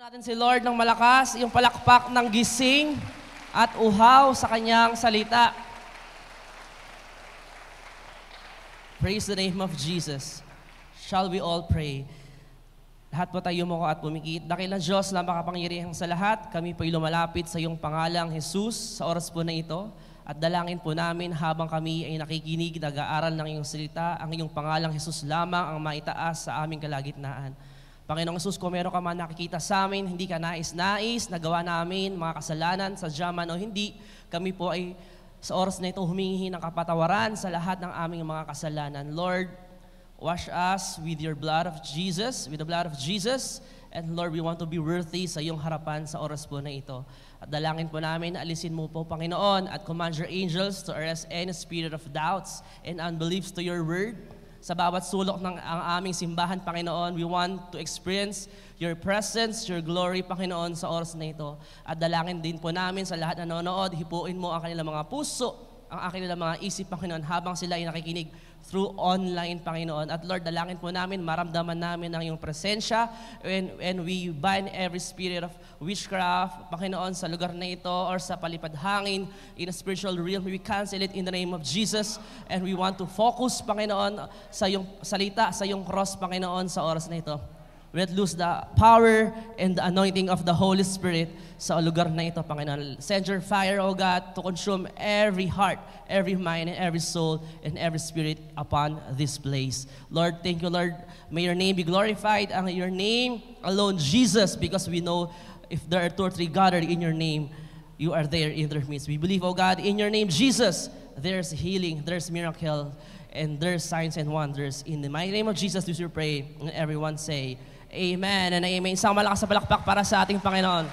natin si Lord ng malakas, yung palakpak ng gising at uhaw sa kanyang salita. Praise the name of Jesus. Shall we all pray? Lahat po tayo mo at pumikit. Dakilang Diyos na makapangyarihang sa lahat, kami po'y lumalapit sa iyong pangalang Jesus sa oras po na ito. At dalangin po namin habang kami ay nakikinig, nag-aaral ng iyong salita, ang iyong pangalang Jesus lamang ang maitaas sa aming kalagitnaan. Panginoong Jesus, kung meron ka man nakikita sa amin, hindi ka nais-nais, nagawa namin, mga kasalanan, sadya man o hindi, kami po ay sa oras na ito humingi ng kapatawaran sa lahat ng aming mga kasalanan. Lord, wash us with your blood of Jesus, with the blood of Jesus, and Lord, we want to be worthy sa iyong harapan sa oras po na ito. At dalangin po namin, alisin mo po, Panginoon, at command your angels to arrest any spirit of doubts and unbeliefs to your word. Sa bawat sulok ng ang aming simbahan, Panginoon, we want to experience your presence, your glory, Panginoon, sa oras na ito. At dalangin din po namin sa lahat na nanonood, hipuin mo ang kanilang mga puso, ang kanilang mga isip, Panginoon, habang sila ay nakikinig through online, Panginoon. At Lord, dalangin po namin, maramdaman namin ang iyong presensya and we bind every spirit of witchcraft, Panginoon, sa lugar na ito or sa palipad hangin, in a spiritual realm. We cancel it in the name of Jesus and we want to focus, Panginoon, sa iyong salita, sa iyong cross, Panginoon, sa oras na ito. Let loose the power and the anointing of the Holy Spirit sa lugar na ito, Panginoon. Send your fire, O God, to consume every heart, every mind, and every soul, and every spirit upon this place. Lord, thank you, Lord. May your name be glorified, and your name alone, Jesus, because we know if there are 2 or 3 gathered in your name, you are there in their midst. We believe, O God, in your name, Jesus, there's healing, there's miracle, and there's signs and wonders. In the mighty name of Jesus, we pray, and everyone say, Amen and amen. Isang malakas sa palakpak para sa ating Panginoon.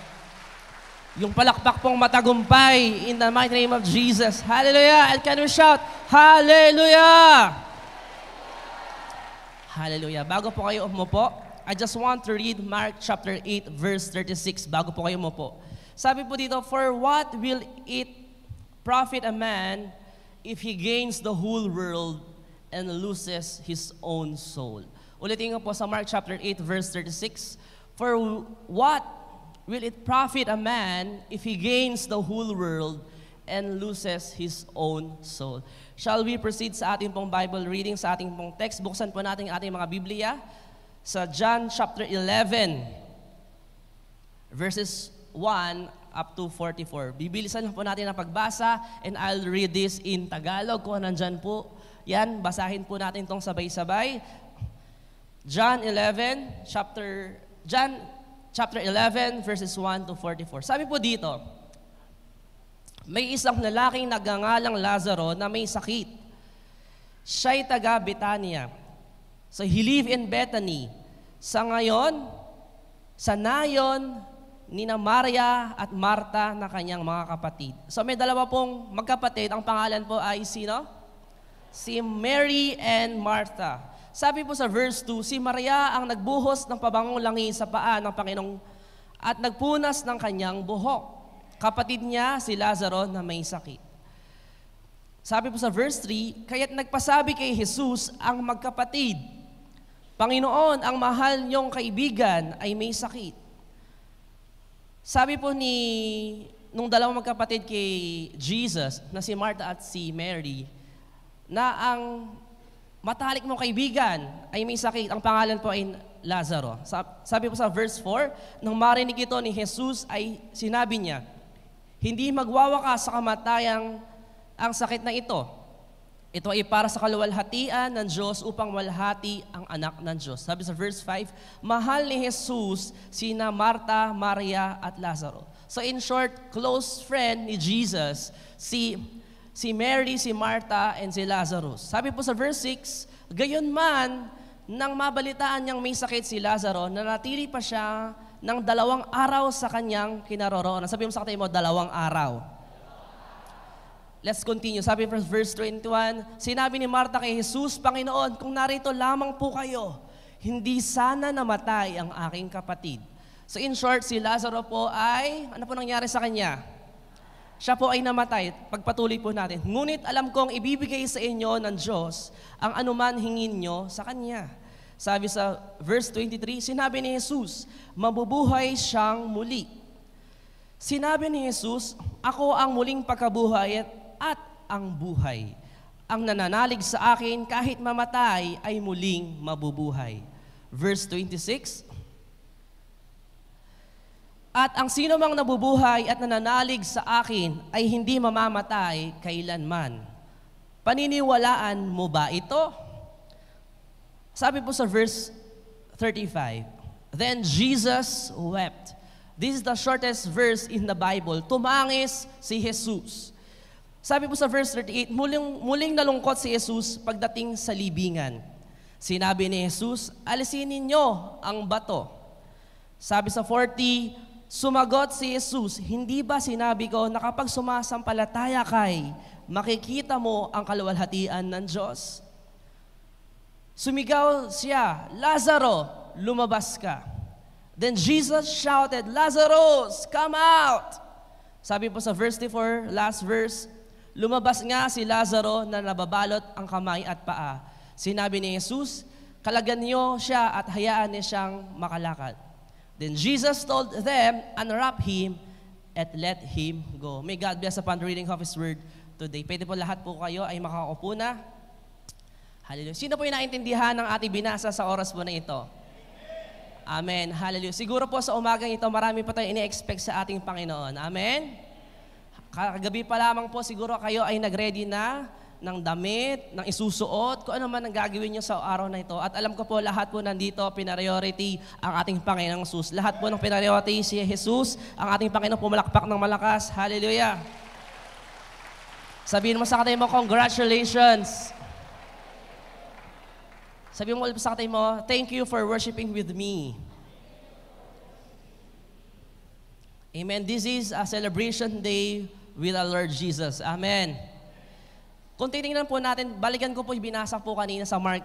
Yung palakpak pong matagumpay in the mighty name of Jesus. Hallelujah! And can we shout, Hallelujah! Hallelujah. Bago po kayo umupo, I just want to read Mark chapter 8 verse 36 bago po kayo umupo. Sabi po dito, for what will it profit a man if he gains the whole world and loses his own soul? Ulitin ko po sa Mark chapter 8 verse 36. For what will it profit a man if he gains the whole world and loses his own soul? Shall we proceed sa ating pong Bible reading, sa ating pong text? Buksan po natin ating mga Biblia sa John chapter 11 verses 1 up to 44. Bibilisan po natin ang pagbasa and I'll read this in Tagalog kung nandyan po. Yan, basahin po natin itong sabay-sabay. John chapter 11 verses 1 to 44. Sabi po dito, may isang lalaking nagngangalang Lazaro na may sakit. Siya'y taga Betania. So he lived in Bethany. Sa nayon ni na Maria at Marta na kanyang mga kapatid. So may dalawa pong magkapatid. Ang pangalan po ay sino? Si Mary and Martha. Sabi po sa verse 2, si Maria ang nagbuhos ng pabangong langis sa paa ng Panginoong at nagpunas ng kanyang buhok. Kapatid niya si Lazaro na may sakit. Sabi po sa verse 3, kaya't nagpasabi kay Jesus ang magkapatid, Panginoon, ang mahal niyong kaibigan ay may sakit. Sabi po nung dalawang magkapatid kay Jesus, na si Martha at si Mary, na ang matalik mong kaibigan ay may sakit. Ang pangalan po ay Lazaro. Sabi po sa verse 4, nang marinig ito ni Jesus ay sinabi niya, hindi magwawakas sa kamatayang ang sakit na ito. Ito ay para sa kaluwalhatian ng Diyos upang walhati ang anak ng Diyos. Sabi sa verse 5, mahal ni Jesus sina Marta, Maria at Lazaro. So in short, close friend ni Jesus, si Mary, si Martha, and si Lazarus. Sabi po sa verse 6, gayon man, nang mabalitaan niyang may sakit si Lazaro, nanatili pa siya ng 2 araw sa kanyang kinaroroonan. Sabi mo sa katabi mo, 2 araw. Let's continue. Sabi po sa verse 21, sinabi ni Martha kay Jesus, Panginoon, kung narito lamang po kayo, hindi sana namatay ang aking kapatid. So in short, si Lazaro po ay, ano po nangyari sa kanya? Siya po ay namatay. Pagpatuloy po natin. Ngunit alam kong ibibigay sa inyo ng Diyos ang anuman hingin nyo sa Kanya. Sabi sa verse 23, sinabi ni Jesus, mabubuhay siyang muli. Sinabi ni Jesus, ako ang muling pagkabuhay at ang buhay. Ang nananalig sa akin kahit mamatay ay muling mabubuhay. Verse 26, at ang sino mang nabubuhay at nananalig sa akin ay hindi mamamatay kailanman. Paniniwalaan mo ba ito? Sabi po sa verse 35, then Jesus wept. This is the shortest verse in the Bible. Tumangis si Jesus. Sabi po sa verse 38, muling nalungkot si Jesus pagdating sa libingan. Sinabi ni Jesus, alisin ninyo ang bato. Sabi sa 40, sumagot si Jesus, hindi ba sinabi ko na kapag sumasampalataya kay, makikita mo ang kaluwalhatian ng Diyos? Sumigaw siya, Lazaro, lumabas ka. Then Jesus shouted, Lazarus, come out! Sabi po sa verse 4, last verse, lumabas nga si Lazaro na nababalot ang kamay at paa. Sinabi ni Jesus, kalagan niyo siya at hayaan niya siyang makalakad. Then Jesus told them, unwrap him and let him go. May God bless upon the reading of His word today. Pwede po lahat po kayo ay makaupo na. Hallelujah. Sino po yung naintindihan ng ating binasa sa oras po na ito? Amen. Hallelujah. Siguro po sa umagang ito, marami pa tayong ini-expect sa ating Panginoon. Amen. Kagabi pa lamang po, siguro kayo ay nag-ready na ng damit, ng isusuot, kung ano man ang gagawin nyo sa araw na ito. At alam ko po, lahat po nandito, pinariority ang ating Panginoong Jesus. Lahat po ng pinariority si Jesus, ang ating Panginoong pumalakpak ng malakas. Hallelujah. Sabihin mo sa katay mo, congratulations. Sabihin mo sa katay mo, thank you for worshiping with me. Amen. This is a celebration day with our Lord Jesus. Amen. Kung titingnan po natin, balikan ko po yung binasa po kanina sa Mark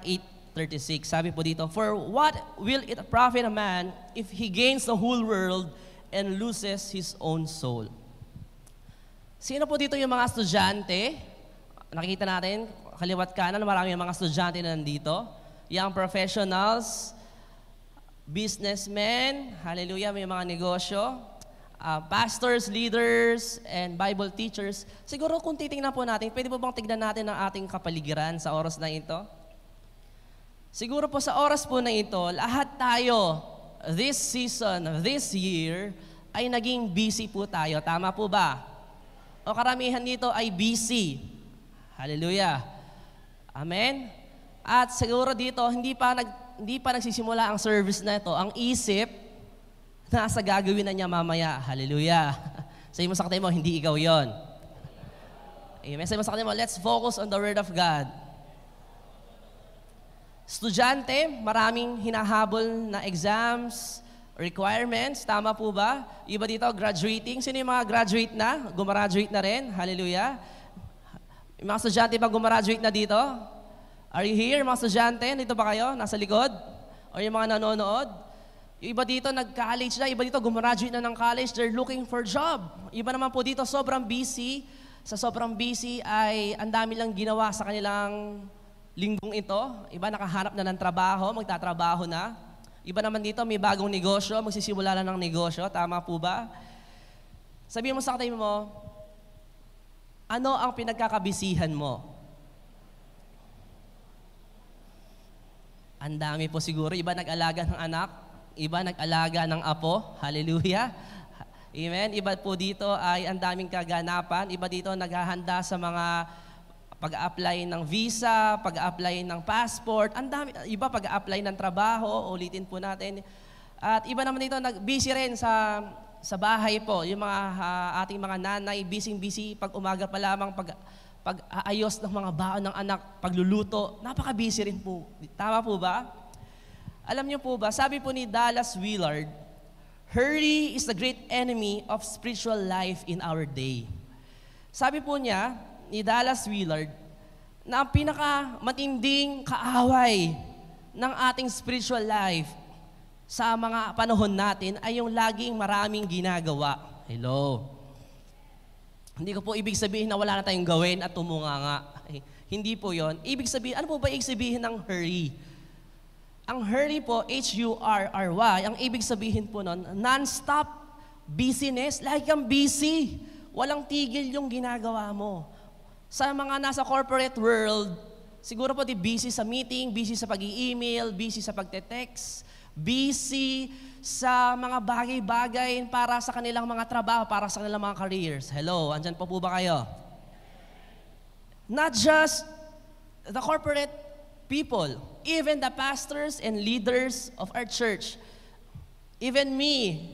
8:36. Sabi po dito, for what will it profit a man if he gains the whole world and loses his own soul? Sino po dito yung mga estudyante? Nakikita natin, kaliwat kanan, marami yung mga estudyante na nandito. Young professionals, businessmen, hallelujah, may mga negosyo. Pastors, leaders, and Bible teachers. Siguro kung titingnan po natin, pwede po bang tignan natin ang ating kapaligiran sa oras na ito? Siguro po sa oras po na ito, lahat tayo, this season, this year, ay naging busy po tayo. Tama po ba? O karamihan dito ay busy. Hallelujah. Amen? At siguro dito, hindi pa nagsisimula ang service na ito. Ang isip, nasa gagawin na niya mamaya. Hallelujah. Sabi mo sa katay mo, hindi ikaw yon. Amen. Sabi mo sa katay mo, let's focus on the Word of God. Estudyante, maraming hinahabol na exams, requirements. Tama po ba? Iba dito, graduating. Sino yung mga graduate na? Gumraduate na rin. Hallelujah. Yung mga estudyante ba gumraduate na dito? Are you here, mga estudyante? Dito ba kayo? Nasa likod? O yung mga nanonood? Yung iba dito nag-college na, iba dito gumraduate na ng college, they're looking for job. Iba naman po dito sobrang busy. Sa sobrang busy ay ang dami lang ginawa sa kanilang linggong ito. Iba nakahanap na ng trabaho, magtatrabaho na. Iba naman dito may bagong negosyo, magsisimula na ng negosyo. Tama po ba? Sabihin mo sa katay mo, ano ang pinagkakabisihan mo? Ang dami po siguro. Iba nag-alaga ng anak, iba nag-alaga ng apo. Hallelujah. Amen. Iba po dito ay ang daming kaganapan. Iba dito naghahanda sa mga pag-a-apply ng visa, pag-a-apply ng passport. Ang dami, iba pag-a-apply ng trabaho, ulitin po natin. At iba naman dito busy rin sa bahay po. Yung mga ating mga nanay, busy pag umaga pa lamang pag-aayos ng mga baon ng anak, pagluluto. Napaka-busy rin po. Tama po ba? Alam niyo po ba, sabi po ni Dallas Willard, hurry is the great enemy of spiritual life in our day. Sabi po niya, ni Dallas Willard, na ang pinakamatinding kaaway ng ating spiritual life sa mga panahon natin ay yung laging maraming ginagawa. Hello. Hindi ko po ibig sabihin na wala na tayong gawin at tumunganga. Hindi po yon. Ibig sabihin, ano po ba ibig sabihin ng hurry? Ang hurry po, H-U-R-R-Y, ang ibig sabihin po nun, non-stop busyness. Lagi kang busy. Walang tigil yung ginagawa mo. Sa mga nasa corporate world, siguro po busy sa meeting, busy sa pag-i-email, busy sa pagte-text, busy sa mga bagay-bagay para sa kanilang mga trabaho, para sa kanilang mga careers. Hello, andyan po ba kayo? Not just the corporate people, even the pastors and leaders of our church, even me,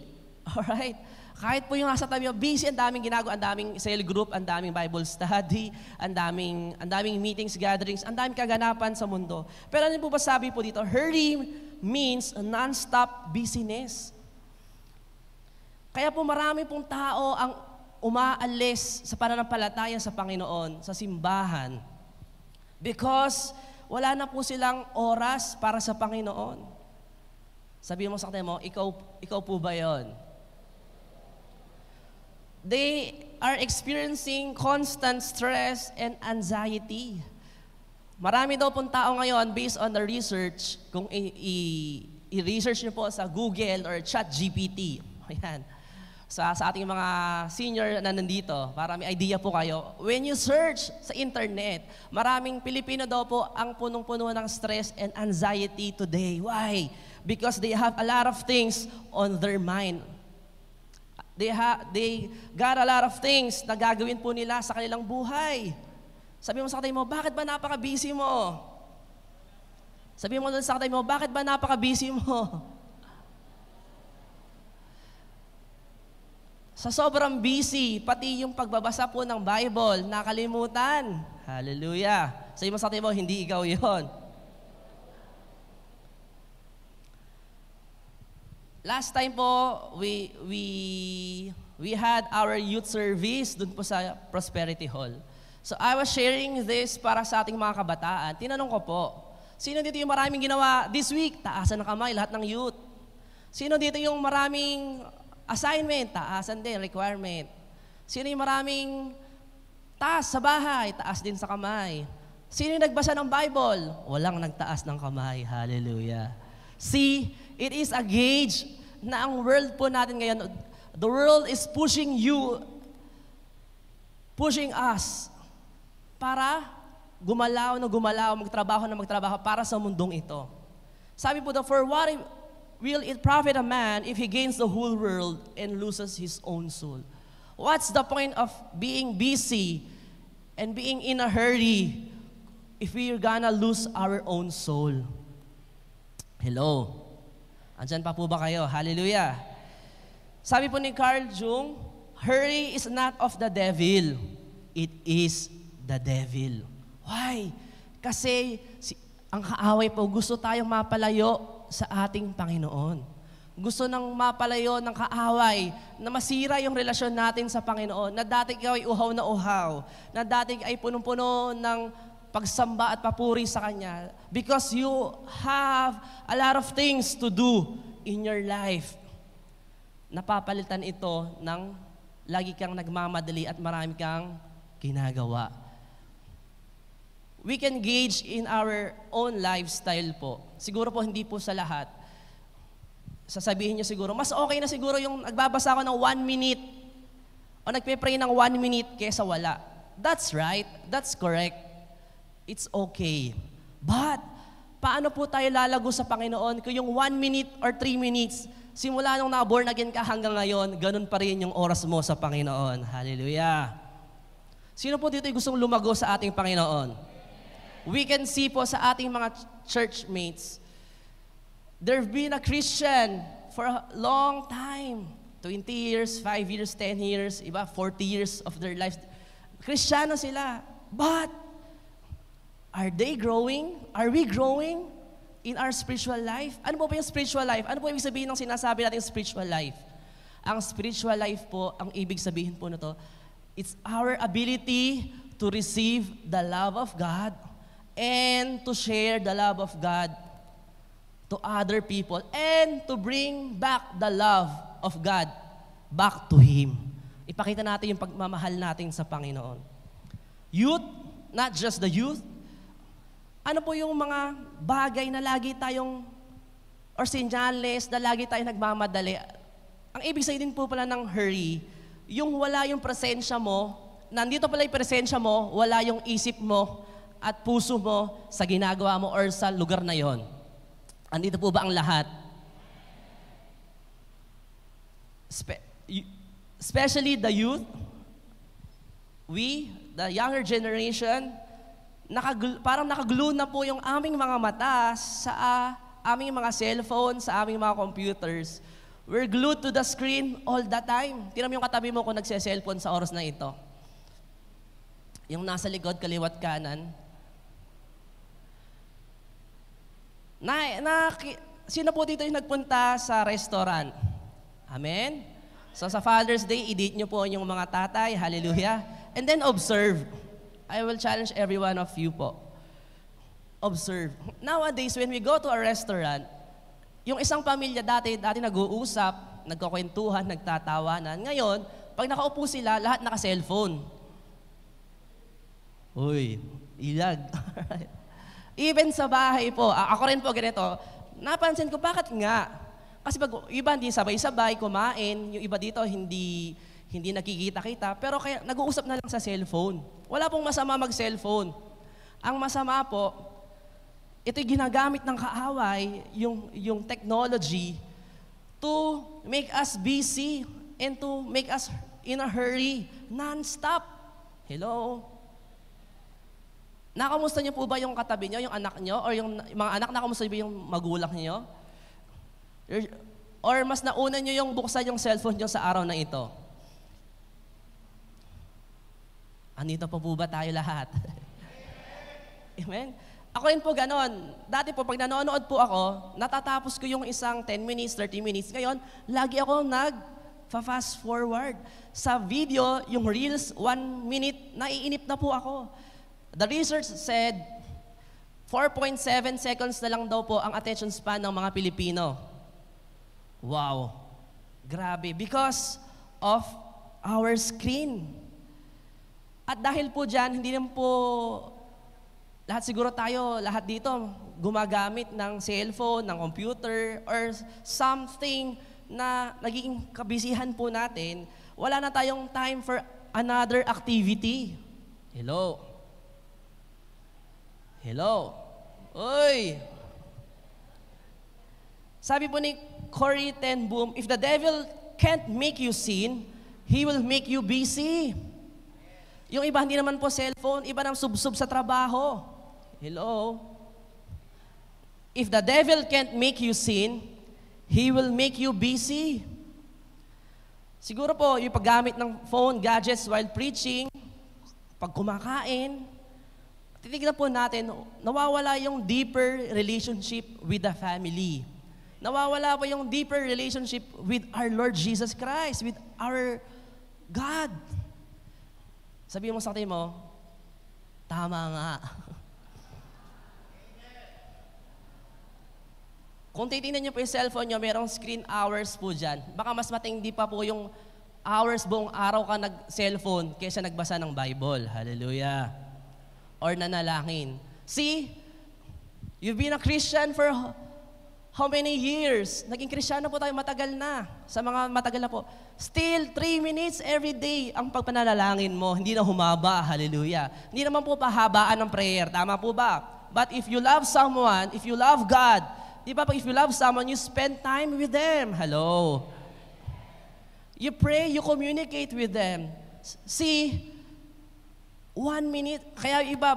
alright? Kahit po yung nasa tabi, busy, ang daming ginagawa, ang daming cell group, ang daming Bible study, ang daming meetings, gatherings, ang daming kaganapan sa mundo. Pero ano po ba sabi po dito? Hurry means a non-stop busyness. Kaya po marami pong tao ang umaalis sa pananampalataya sa Panginoon, sa simbahan, because wala na po silang oras para sa Panginoon. Sabihin mo sa kanya mo, ikaw po ba yon? They are experiencing constant stress and anxiety. Marami daw pong tao ngayon, based on the research, kung i-research nyo po sa Google or ChatGPT, ayan, sa ating mga senior na nandito, para may idea po kayo, when you search sa internet, maraming Pilipino daw po ang punong-puno ng stress and anxiety today. Why? Because they have a lot of things on their mind. They got a lot of things na gagawin po nila sa kanilang buhay. Sabi mo sa katay mo, bakit ba napaka-busy mo? Sabi mo sa katay mo, bakit ba napaka-busy mo? Sa sobrang busy, pati yung pagbabasa po ng Bible, nakalimutan. Hallelujah. Sabi mo sa katay mo, hindi ikaw yon. Last time po, we had our youth service dun po sa Prosperity Hall. So I was sharing this para sa ating mga kabataan. Tinanong ko po, sino dito yung maraming ginawa this week? Taasan ng kamay, lahat ng youth. Sino dito yung maraming assignment? Taasan din, requirement. Sino yung maraming taas sa bahay? Taas din sa kamay. Sino yung nagbasa ng Bible? Walang nagtaas ng kamay. Hallelujah. See, it is a gauge na ang world po natin ngayon, the world is pushing us para gumalaw, magtrabaho para sa mundong ito. Sabi po daw, for what will it profit a man if he gains the whole world and loses his own soul? What's the point of being busy and being in a hurry if we're gonna lose our own soul? Hello? Andyan pa po ba kayo? Hallelujah. Sabi po ni Carl Jung, hurry is not of the devil. It is the devil. Why? Kasi ang kaaway po, gusto tayong mapalayo sa ating Panginoon. Gusto nang mapalayo ng kaaway na masira yung relasyon natin sa Panginoon, na dati ikaw ay uhaw na uhaw, na dati ay punong-puno ng pagsamba at papuri sa Kanya, because you have a lot of things to do in your life. Napapalitan ito ng lagi kang nagmamadali at marami kang ginagawa. We can gauge in our own lifestyle po. Siguro po hindi po sa lahat. Sasabihin niyo siguro, mas okay na siguro yung nagbabasa ako ng 1 minute o nagpe-pray ng 1 minute kesa wala. That's right. That's correct. It's okay. But, paano po tayo lalago sa Panginoon kung yung 1 minute or 3 minutes, simula nung na-born again ka hanggang ngayon, ganun pa rin yung oras mo sa Panginoon. Hallelujah. Sino po dito yung gustong lumago sa ating Panginoon? We can see po sa ating mga churchmates, they've been a Christian for a long time. 20 years, 5 years, 10 years, iba 40 years of their lives. Kristiyano sila. But, are they growing? Are we growing in our spiritual life? Ano po ba yung spiritual life? Ano po ibig sabihin ng sinasabi natin spiritual life? Ang spiritual life po, ang ibig sabihin po na to, it's our ability to receive the love of God and to share the love of God to other people and to bring back the love of God back to Him. Ipakita natin yung pagmamahal natin sa Panginoon. Youth, not just the youth. Ano po yung mga bagay na lagi tayong or senyales na lagi tayo nagmamadali. Ang ibig sabihin din po pala ng hurry, yung wala yung presensya mo, nandito pala yung presensya mo, wala yung isip mo at puso mo sa ginagawa mo or sa lugar na yon. Andito po ba ang lahat? Especially the youth, we, the younger generation, parang nakaglue na po yung aming mga mata sa aming mga cellphone, sa aming mga computers. We're glued to the screen all the time. Tingnan mo yung katabi mo kung nagse-cellphone sa oras na ito. Yung nasa likod, kaliwat kanan. Sino po dito yung nagpunta sa restaurant? Amen? So sa Father's Day, i-date nyo po yung mga tatay. Hallelujah. And then observe. I will challenge every one of you po. Observe. Nowadays, when we go to a restaurant, yung isang pamilya dati nag-uusap, nagkakwentuhan, nagtatawanan. Ngayon, pag nakaupo sila, lahat naka-cellphone. Uy, ilag. Even sa bahay po, ako rin po ganito, napansin ko, bakit nga? Kasi pag iba hindi sabay-sabay, kumain, yung iba dito hindi nakikita-kita, pero kaya nag-uusap na lang sa cellphone. Wala pong masama mag-cellphone. Ang masama po, ito'y ginagamit ng kaaway, yung technology, to make us busy and to make us in a hurry, non-stop. Hello? Nakamusta niyo po ba yung katabi niyo, yung anak niyo, or yung mga anak, nakamusta niyo ba yung magulang niyo? Or mas nauna niyo yung buksan yung cellphone niyo sa araw na ito? Andito pa po ba tayo lahat? Amen? Ako rin po ganon. Dati po, pag nanonood po ako, natatapos ko yung isang 10 minutes, 30 minutes. Ngayon, lagi ako nag-fast forward. Sa video, yung Reels, 1 minute, naiinip na po ako. The research said, 4.7 seconds na lang daw po ang attention span ng mga Pilipino. Wow. Grabe. Because of our screen. At dahil po dyan, hindi naman po lahat siguro tayo, lahat dito, gumagamit ng cellphone, ng computer, or something na naging kabisihan po natin, wala na tayong time for another activity. Hello? Hello? Uy! Sabi po ni Corrie ten Boom, if the devil can't make you sin, he will make you busy. Yung iba hindi naman po cellphone, iba nang sub-sub sa trabaho. Hello? If the devil can't make you sin, he will make you busy. Siguro po, yung paggamit ng phone, gadgets while preaching, pag kumakain, titignan po natin, nawawala yung deeper relationship with the family. Nawawala po yung deeper relationship with our Lord Jesus Christ, with our God. Sabihin mo sa atin mo, tama nga. Kung titignan niyo po yung cellphone niyo, merong screen hours po dyan. Baka mas matindi pa po yung hours buong araw ka nag-cellphone kaysa nagbasa ng Bible. Hallelujah. Or nanalangin. See, you've been a Christian for how many years? Naging Kristiyano po tayo matagal na. Sa mga matagal na po. Still, 3 minutes every day ang pagpanalangin mo. Hindi na humaba. Hallelujah. Hindi naman po pahabaan ng prayer. Tama po ba? But if you love someone, if you love God, di ba, if you love someone, you spend time with them. Hello. You pray, you communicate with them. See, 1 minute, kaya iba,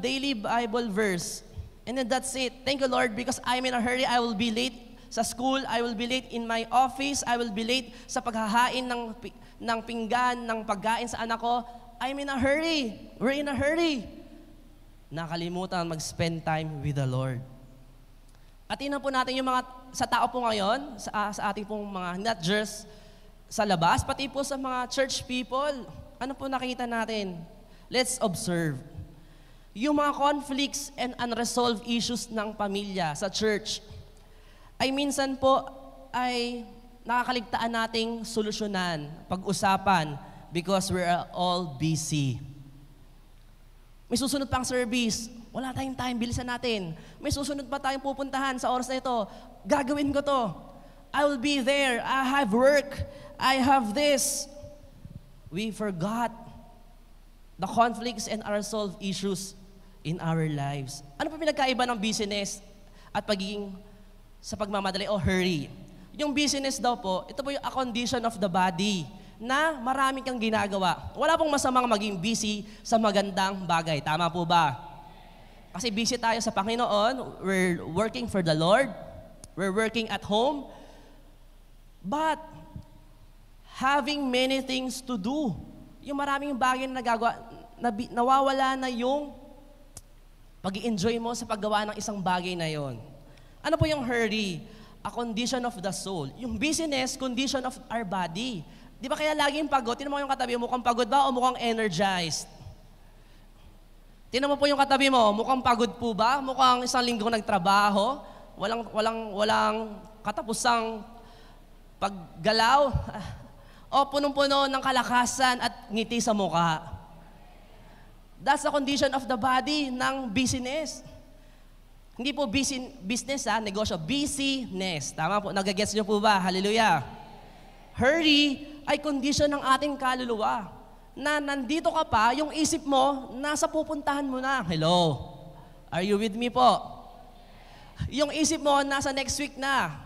daily Bible verse. And then that's it. Thank you, Lord, because I'm in a hurry. I will be late sa school. I will be late in my office. I will be late sa paghahain ng pinggan, ng pagkain sa anak ko. I'm in a hurry. We're in a hurry. Nakalimutan mag-spend time with the Lord. At tingnan po natin yung mga, sa tao po ngayon, sa ating pong mga, not just sa labas, pati po sa mga church people. Ano po nakita natin? Let's observe. Yung mga conflicts and unresolved issues ng pamilya sa church, ay minsan po ay nakakaligtaan nating solusyonan, pag-usapan, because we're all busy. May susunod pang service. Wala tayong time, bilisan natin. May susunod pa tayong pupuntahan sa oras na ito. gagawin ko to. I will be there. I have work. I have this. We forgot the conflicts and unresolved issues in our lives. Ano pa pinagkaiba ng busyness at pagiging sa pagmamadali o hurry? Yung busyness daw po, ito po yung a condition of the body na marami kang ginagawa. Wala pong masamang maging busy sa magandang bagay. Tama po ba? Kasi busy tayo sa Panginoon. We're working for the Lord. We're working at home. But having many things to do. Yung maraming bagay na nagagawa, nawawala na yung pag-i-enjoy mo sa paggawa ng isang bagay na yon. Ano po yung hurry? A condition of the soul. Yung busyness, condition of our body. Di ba kaya laging pagod? Tinan mo yung katabi, mukhang pagod ba o mukhang energized? Tinan mo po yung katabi mo, mukhang pagod po ba? Mukhang isang linggo nagtrabaho? Walang katapusang paggalaw? O punong-puno ng kalakasan at ngiti sa mukha? That's the condition of the body ng busyness. Hindi po business negosyo. Busyness. Tama po, nagagets niyo po ba? Hallelujah. Hurry ay condition ng ating kaluluwa. Na nandito ka pa, yung isip mo, nasa pupuntahan mo na. Hello? Are you with me po? Yung isip mo, nasa next week na.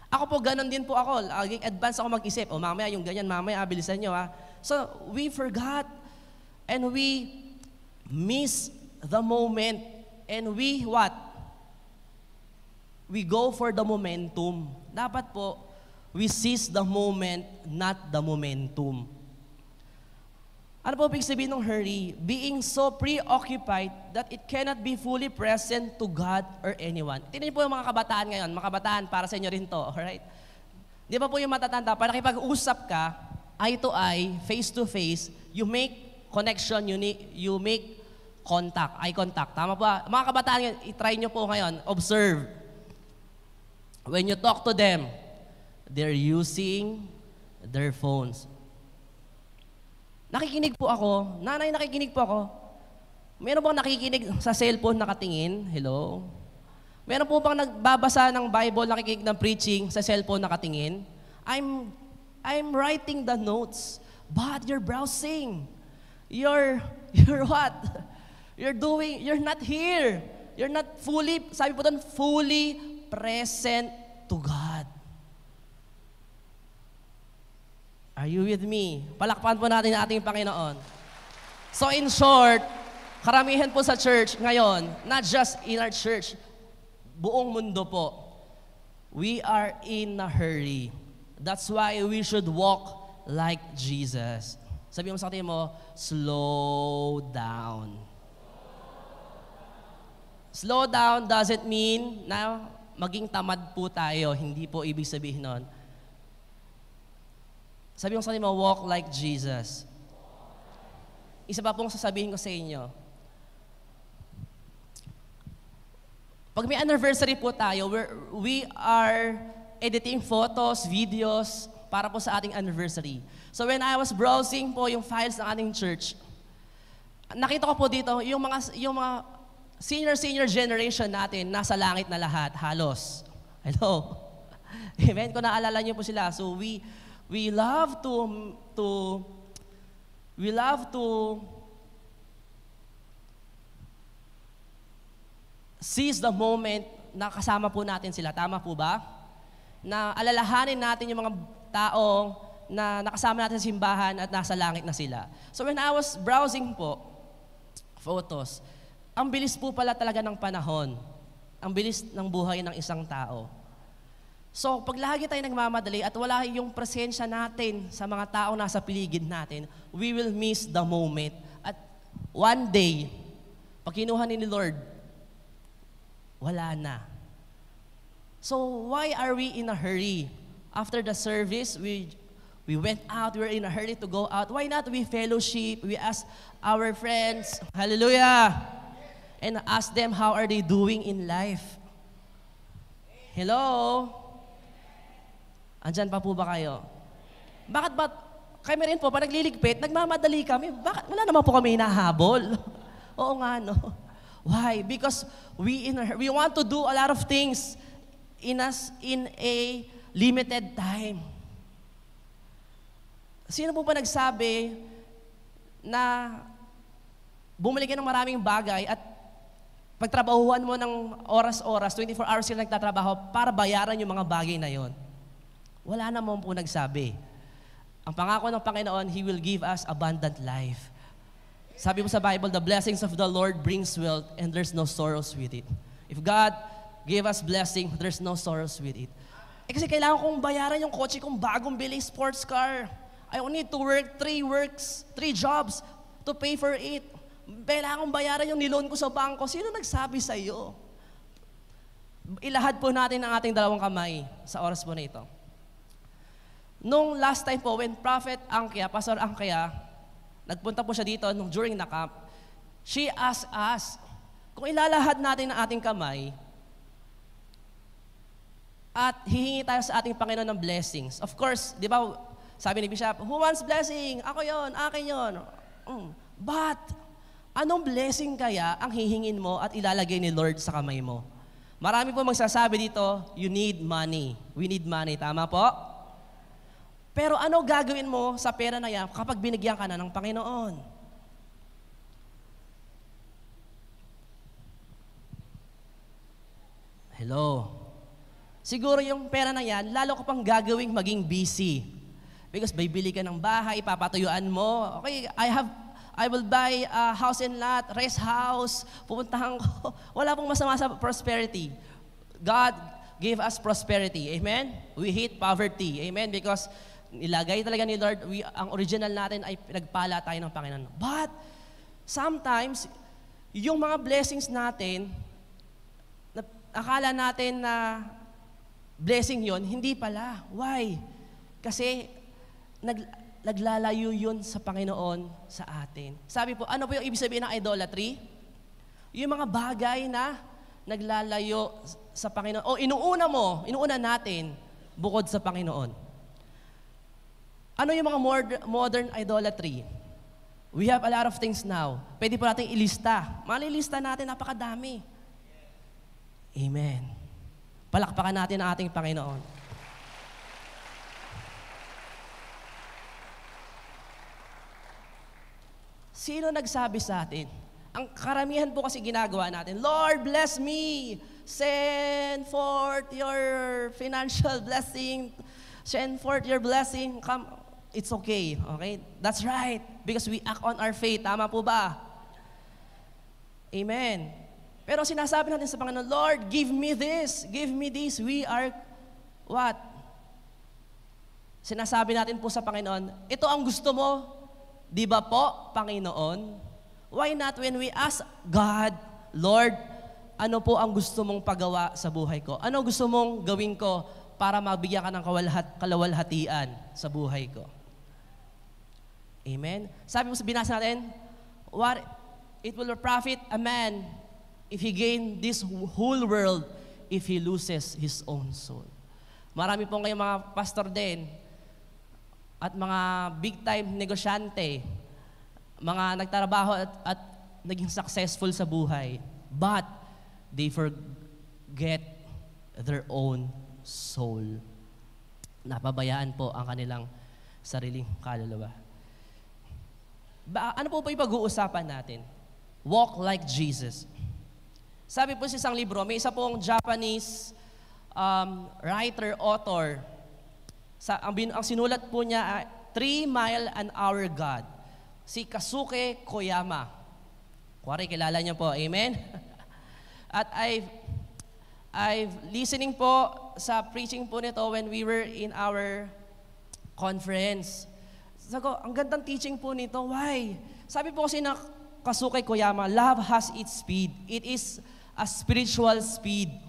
Ako po, ganun din po ako. Laging advance ako mag-isip. O mamaya, yung ganyan, mamaya, bilisan nyo ha. So, we forgot and we miss the moment. And we what? We go for the momentum. Dapat po, we seize the moment, not the momentum. Ano po ibig sabihin ng hurry? Being so preoccupied that it cannot be fully present to God or anyone. Tingnan niyo po yung mga kabataan ngayon. Mga kabataan, para sa inyo rin to. Alright? Di ba po yung matatanda, para nakipag-usap ka, eye to eye, face to face, you make connection, you make contact, eye contact. Tama ba? Mga kabataan, i-try nyo po ngayon, observe. When you talk to them, they're using their phones. Nakikinig po ako. Nanay, nakikinig po ako. Meron bang nakikinig sa cellphone nakatingin? Hello? Meron po bang nagbabasa ng Bible, nakikinig ng preaching sa cellphone nakatingin? I'm writing the notes, but you're browsing. You're what? You're not here. You're not fully, sabi po doon, fully present to God. Are you with me? Palakpan po natin ang ating Panginoon. So in short, karamihan po sa church ngayon, not just in our church, buong mundo po, we are in a hurry. That's why we should walk like Jesus. Sabi mo sa atin mo, slow down. Slow down doesn't mean na maging tamad po tayo. Hindi po ibig sabihin nun. Sabi mo sa atin mo, walk like Jesus. Isa pa pong sasabihin ko sa inyo. Pag may anniversary po tayo, we are editing photos, videos, para po sa ating anniversary. So when I was browsing po yung files ng ating church, nakita ko po dito, yung mga senior generation natin, nasa langit na lahat, halos. Hello? Amen? Kung naalala niyo po sila. So we love to seize the moment na kasama po natin sila. Tama po ba? Na alalahanin natin yung mga taong na nakasama natin sa simbahan at nasa langit na sila. So when I was browsing po, photos, ang bilis po pala talaga ng panahon. Ang bilis ng buhay ng isang tao. So, pag lagi tayo nagmamadali at wala yung presensya natin sa mga tao nasa paligid natin, we will miss the moment. At one day, pag kinuha ni Lord, wala na. So, why are we in a hurry? After the service, we went out, we were in a hurry to go out. Why not we fellowship, we ask our friends, hallelujah, and ask them how are they doing in life. Hello? Andyan pa po ba kayo? Bakit ba, kami rin po, pag nagliligpit, nagmamadali kami, bakit? Wala naman po kami hinahabol. Oo nga, no? Why? Because we want to do a lot of things in a limited time. Sino po ba nagsabi na bumili ka ng maraming bagay at pagtrabahuhan mo ng oras-oras, 24 hours sila nagtatrabaho para bayaran yung mga bagay na yon? Wala naman po nagsabi. Ang pangako ng Panginoon, He will give us abundant life. Sabi mo sa Bible, the blessings of the Lord brings wealth and there's no sorrows with it. If God gave us blessing, there's no sorrows with it. Kasi kailangan kong bayaran yung kotse kong bagong bili, sports car. I only need to work 3 jobs to pay for it. Kailangan kong bayaran yung niloan ko sa bangko. Sino nagsabi sa iyo? Ilahad po natin ang ating dalawang kamay sa oras po na ito. Nung last time po, when Prophet Angkya, Pastor Angkya, nagpunta po siya dito during the camp, she asked us, kung ilalahad natin ang ating kamay, at hihingi tayo sa ating Panginoon ng blessings. Of course, di ba, sabi ni Bishop, who wants blessing? Ako yon, akin yon. But, anong blessing kaya ang hihingin mo at ilalagay ni Lord sa kamay mo? Marami po magsasabi dito, you need money. We need money. Tama po? Pero ano gagawin mo sa pera na yan kapag binigyan ka na ng Panginoon? Hello? Siguro yung pera na yan, lalo ko pang gagawing maging busy. Because bibili ka ng bahay, papatuyuan mo. Okay, I will buy a house and lot, rest house, pupuntahan ko. Wala pong masama sa prosperity. God gave us prosperity. Amen? We hate poverty. Amen? Because nilagay talaga ni Lord, ang original natin ay pinagpala tayo ng Panginoon. But, sometimes, yung mga blessings natin, akala natin na blessing yon, hindi pala. Why? Kasi, naglalayo yun sa Panginoon sa atin. Sabi po, ano po yung ibig sabihin ng idolatry? Yung mga bagay na naglalayo sa Panginoon. O inuuna natin bukod sa Panginoon. Ano yung mga modern idolatry? We have a lot of things now. Pwede po natin ilista. Malilista natin, napakadami. Amen. Palakpakan natin ang ating Panginoon. Sino nagsabi sa atin? Ang karamihan po kasi ginagawa natin, Lord, bless me. Send forth your financial blessing. Send forth your blessing. Come. It's okay. Okay? That's right. Because we act on our faith. Tama po ba? Amen. Pero sinasabi natin sa Panginoon, Lord, give me this. Give me this. We are what? Sinasabi natin po sa Panginoon, ito ang gusto mo. Di ba po, Panginoon? Why not when we ask God, Lord, ano po ang gusto mong pagawa sa buhay ko? Ano gusto mong gawin ko para mabigyan ka ng kalawalhatian sa buhay ko? Amen? Sabi mo sa binasa natin, what it will profit a man if he gain this whole world if he loses his own soul. Marami po ngayong mga pastor din, at mga big-time negosyante, mga nagtrabaho at naging successful sa buhay, but they forget their own soul. Napabayaan po ang kanilang sariling kaluluwa. Ano po yung pag-uusapan natin? Walk like Jesus. Sabi po sa isang libro, may isa pong Japanese writer, author, ang sinulat po niya, 3 Mile an Hour God. Si Kasuke Koyama. Kuwari, kilala niyo po. Amen? At I've listening po sa preaching po nito when we were in our conference. Sabi ko, ang gandang teaching po nito. Why? Sabi po kasi na Kasuke Koyama, love has its speed. It is a spiritual speed.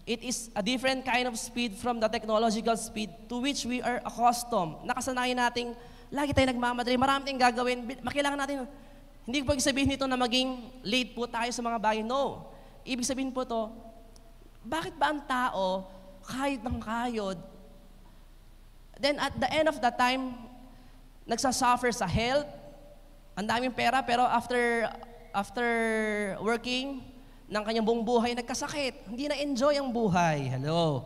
It is a different kind of speed from the technological speed to which we are accustomed. Nakasanayan nating lagi tayo nagmamadali, marami tayong gagawin. Kailangan natin, hindi ko pag sabihin nito na maging late po tayo sa mga bagay. No. Ibig sabihin po to, bakit ba ang tao kahit ng kayod, then at the end of the time, nagsasuffer sa health, ang daming pera, pero after working, ng kanyang buong buhay nagkasakit. Hindi na-enjoy ang buhay. Hello.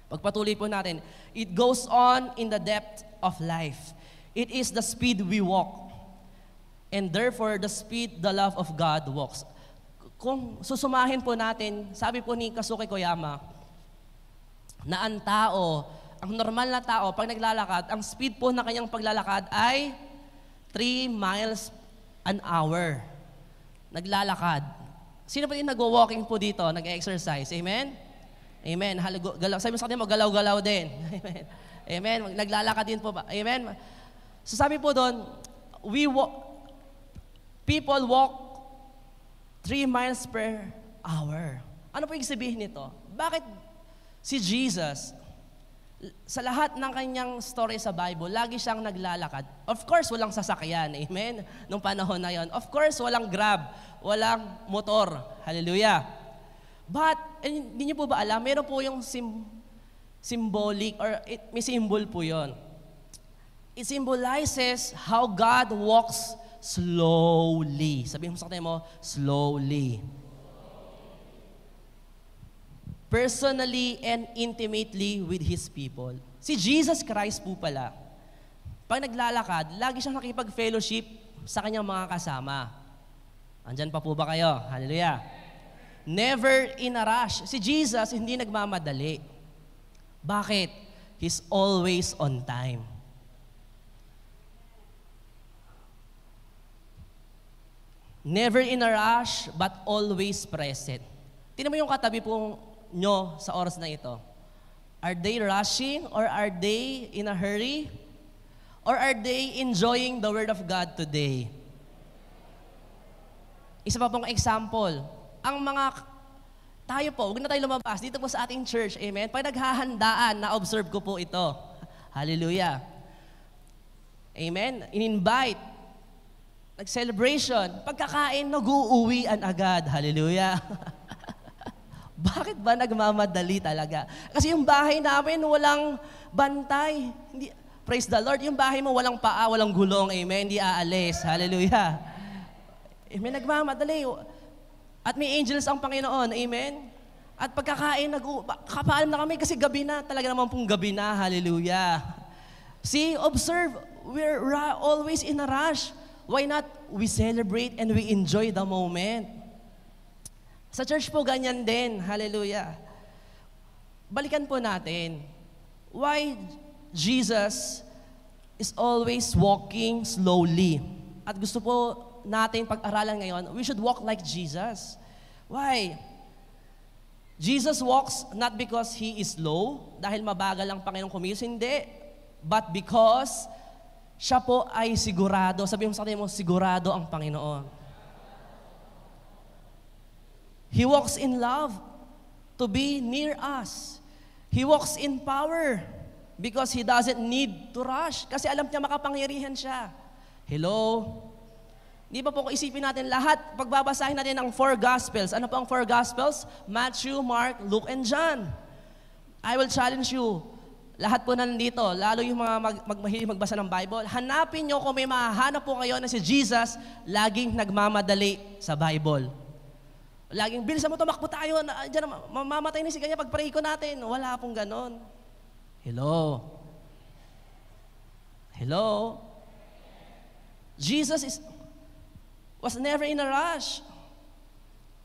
Pagpatuloy po natin. It goes on in the depth of life. It is the speed we walk. And therefore, the speed the love of God walks. Kung susumahin po natin, sabi po ni Kasuke Koyama, na ang tao, ang normal na tao, pag naglalakad, ang speed po na kanyang paglalakad ay 3 miles an hour. Naglalakad. Sino pa yung nag-walking po dito, nag-exercise? Amen? Amen. Sabi mo sa kanila mo, galaw-galaw din. Amen. Amen. Naglalakad din po ba? Amen. So sabi po doon, people walk 3 miles per hour. Ano po yung sabihin nito? Bakit si Jesus, sa lahat ng kanyang story sa Bible, lagi siyang naglalakad? Of course, walang sasakyan. Amen? Nung panahon na yon. Of course, walang grab, walang motor. Hallelujah. But, hindi niyo po ba alam, meron po yung symbolic, or may symbol po yon. It symbolizes how God walks slowly. Sabihin mo sa kanila mo, slowly. Personally and intimately with His people. Si Jesus Christ po pala, pag naglalakad, lagi siyang nakipag-fellowship sa kanyang mga kasama. Andyan pa po ba kayo? Hallelujah. Never in a rush. Si Jesus hindi nagmamadali. Bakit? He's always on time. Never in a rush, but always present. Tingnan mo yung katabi po nyo sa oras na ito. Are they rushing or are they in a hurry? Or are they enjoying the Word of God today? Isa pa pong example. Tayo po, huwag na tayo lumabas dito po sa ating church. Amen? Pag naghahandaan, na-observe ko po ito. Hallelujah. Amen? In-invite. Nag-celebration. Pagkakain, nag-uuwian agad. Hallelujah. Bakit ba nagmamadali talaga? Kasi yung bahay namin walang bantay. Praise the Lord. Yung bahay mo walang paa, walang gulong. Amen? Hindi aalis. Hallelujah. Amen? Nagmamadali. At may angels ang Panginoon. Amen? At pagkakain, kapaalam na kami kasi gabi na. Talaga naman pong gabi na. Hallelujah. See, observe. We're always in a rush. Why not we celebrate and we enjoy the moment? Sa church po, ganyan din. Hallelujah. Balikan po natin. Why Jesus is always walking slowly. At gusto po natin pag-aralan ngayon, we should walk like Jesus. Why? Jesus walks not because He is slow, dahil mabagal ang Panginoong kumilos, hindi. But because siya po ay sigurado. Sabihin mo sa atin mo, sigurado ang Panginoon. He walks in love to be near us. He walks in power because He doesn't need to rush. Kasi alam niya makapangyarihan siya. Hello? Di ba po kung isipin natin lahat, pagbabasahin natin ang 4 Gospels. Ano po ang 4 Gospels? Matthew, Mark, Luke, and John. I will challenge you. Lahat po nandito, lalo yung mga mahilig magbasa ng Bible, hanapin nyo kung may mahahanap po kayo na si Jesus, laging nagmamadali sa Bible. Laging, bilisan mo, tumakbo tayo, dyan, mamamatay na si kanya pag pray ko natin. Wala pong ganon. Hello? Hello? Jesus was never in a rush.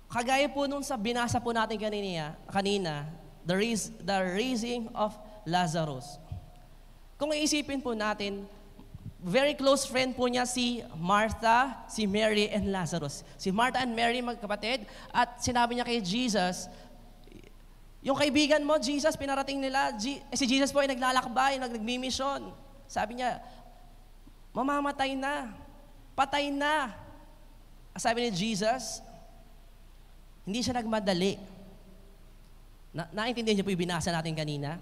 Kagaya po nung sa binasa po natin kanina, the raising of Lazarus. Kung iisipin po natin, very close friend po niya si Martha, si Mary, and Lazarus. Si Martha and Mary magkapatid, at sinabi niya kay Jesus, yung kaibigan mo, Jesus, pinarating nila, si Jesus po ay naglalakbay, nagmi-mission. Sabi niya, mamamatay na, patay na. Sabi ni Jesus, hindi siya nagmadali. Naintindihan niyo po yung binasa natin kanina?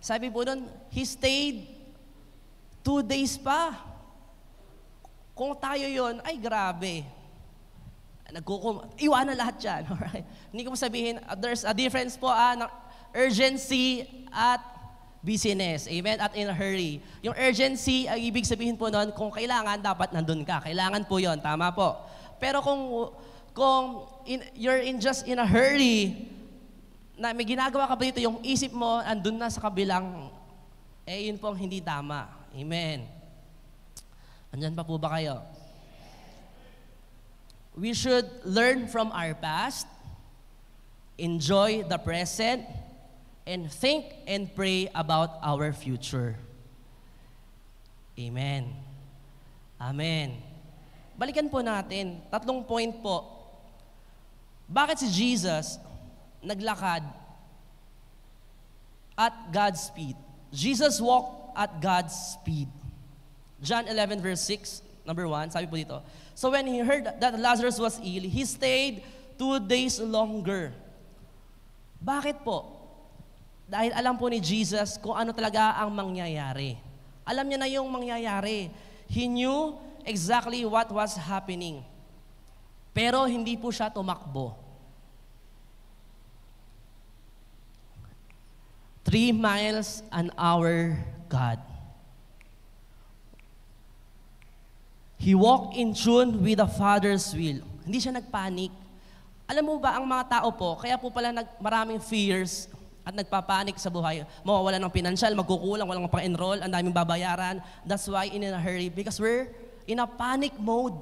Sabi po doon, He stayed 2 days pa. Kung tayo yon, ay grabe. Iwanan lahat yan. Alright? Hindi ko sabihin, there's a difference po ng urgency at busyness. Amen? At in a hurry. Yung urgency, ang ibig sabihin po noon, kung kailangan, dapat nandun ka. Kailangan po yon, tama po. Pero kung you're just in a hurry, na may ginagawa ka ba dito, yung isip mo andun na sa kabilang, yun po ang hindi tama. Amen. Andyan pa po ba kayo? We should learn from our past, enjoy the present, and think and pray about our future. Amen. Amen. Balikan po natin, 3 point po. Bakit si Jesus naglakad at God's speed? Jesus walked at God's speed. John 11 verse 6, number 1, sabi po dito, so when he heard that Lazarus was ill, he stayed 2 days longer. Bakit po? Dahil alam po ni Jesus kung ano talaga ang mangyayari. Alam niya na yung mangyayari. He knew exactly what was happening. Pero hindi po siya tumakbo. 3 miles an hour God. He walked in tune with the Father's will. Hindi siya nagpanik. Alam mo ba, ang mga tao po, kaya po pala maraming fears at nagpapanik sa buhay. Mawawala ng financial, magkukulang, walang pang-enroll, ang daming babayaran. That's why in a hurry, because we're in a panic mode.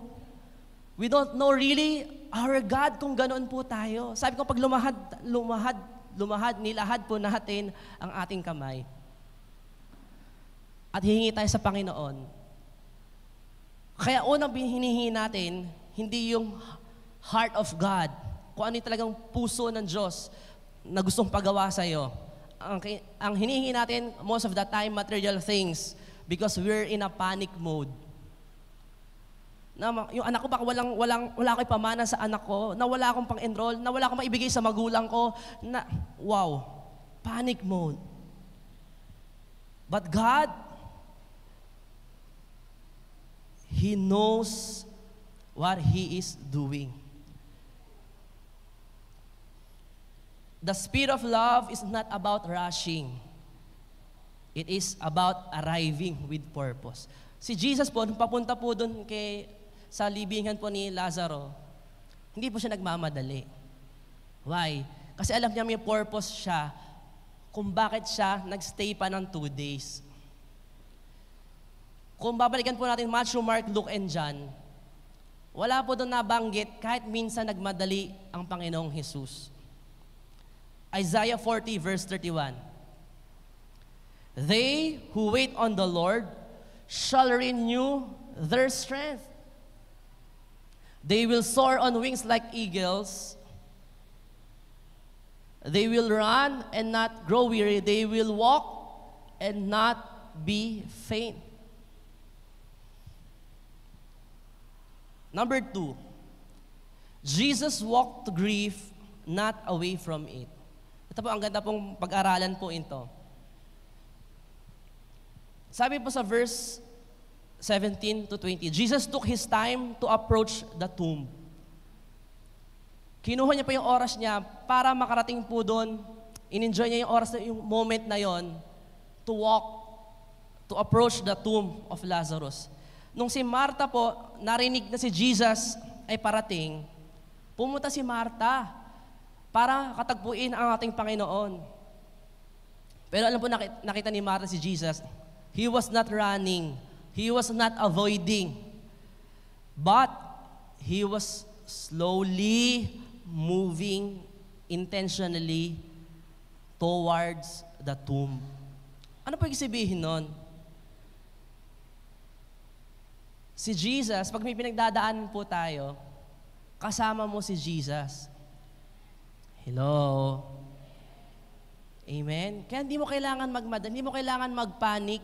We don't know really our God kung ganoon po tayo. Sabi ko, pag nilahad po natin ang ating kamay at hihingi tayo sa Panginoon. Kaya unang hinihingi natin, hindi yung heart of God, kung ano yung talagang puso ng Diyos na gustong pagawa sa'yo. Ang hinihingi natin, most of the time, material things, because we're in a panic mode. Yung anak ko, baka wala ko ipamana sa anak ko, na wala akong pang-enroll, na wala akong maibigay sa magulang ko, wow, panic mode. But God, He knows what He is doing. The speed of love is not about rushing. It is about arriving with purpose. Si Jesus po, nung papunta po doon sa libingan po ni Lazaro, hindi po siya nagmamadali. Why? Kasi alam niya may purpose siya kung bakit siya nagstay pa ng 2 days. Kung babalikan po natin Matthew, Mark, Luke, and John, wala po doon nabanggit kahit minsan nagmadali ang Panginoong Jesus. Isaiah 40 verse 31. They who wait on the Lord shall renew their strength. They will soar on wings like eagles. They will run and not grow weary. They will walk and not be faint. Number 2, Jesus walked to grief, not away from it. Ito po, ang ganda pong pag-aralan po ito. Sabi po sa verse 17 to 20, Jesus took His time to approach the tomb. Kinuha niya pa yung oras niya para makarating po doon. In-enjoy niya yung oras, yung moment na yon to walk, to approach the tomb of Lazarus. Nung si Martha po, narinig na si Jesus ay parating, pumunta si Martha para katagpuin ang ating Panginoon. Pero alam po, nakita ni Martha si Jesus, He was not running, He was not avoiding, but He was slowly moving intentionally towards the tomb. Ano po yung sabihin nun? Si Jesus, pag may pinagdadaan po tayo, kasama mo si Jesus. Hello? Amen? Kaya hindi mo kailangan magmadali, hindi mo kailangan magpanik.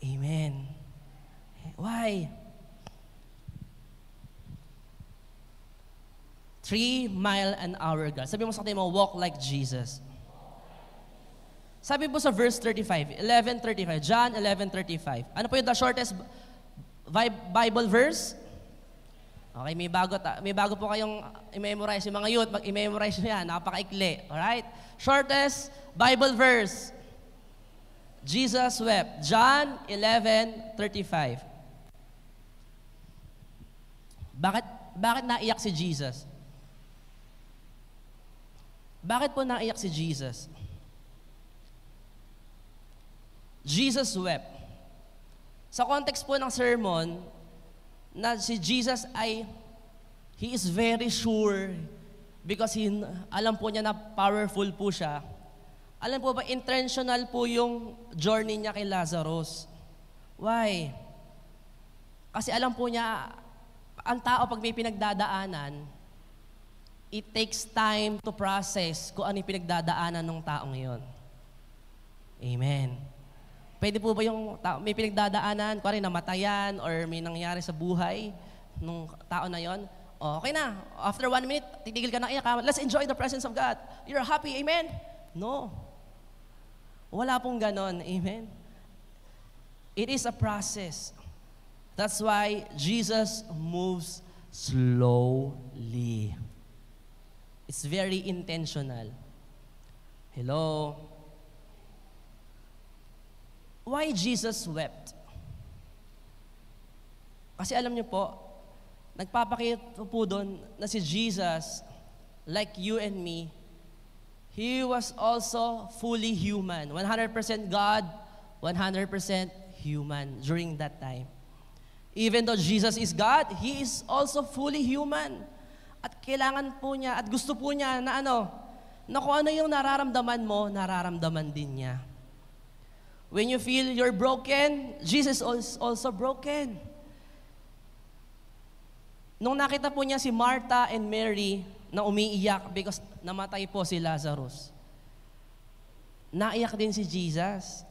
Amen. Why? 3 mile an hour God. Sabi mo sa kanya mo, walk like Jesus. Sabi po sa verse 35, 11:35, John 11:35. Ano po yung the shortest Bible verse? Okay, may bago po kayong i-memorize yung mga youth, mag-i-memorize nyo yan, napaka-ikli. Alright? Shortest Bible verse. Jesus wept. John 11:35. Bakit bakit naiyak si Jesus? Bakit po naiyak si Jesus? Jesus wept. Sa context po ng sermon, na si Jesus ay, he is very sure because alam po niya na powerful po siya. Alam po ba, intentional po yung journey niya kay Lazarus. Why? Kasi alam po niya, ang tao pag may pinagdadaanan, it takes time to process kung ano yung pinagdadaanan ng taong yon. Amen. Pwede po ba yung tao, may pinagdadaanan, kuwari namatayan or may nangyari sa buhay ng tao na yon? Okay na. After 1 minute, titigil ka na iyak. Let's enjoy the presence of God. You're happy. Amen? No. Wala pong ganon. Amen? It is a process. That's why Jesus moves slowly. It's very intentional. Hello? Why Jesus wept? Kasi alam niyo po, nagpapakita po doon na si Jesus, like you and me, He was also fully human. 100% God, 100% human during that time. Even though Jesus is God, He is also fully human. At kailangan po niya, at gusto po niya na na kung ano yung nararamdaman mo, nararamdaman din niya. When you feel you're broken, Jesus is also broken. Nung nakita po niya si Martha and Mary na umiiyak because namatay po si Lazarus, naiyak din si Jesus.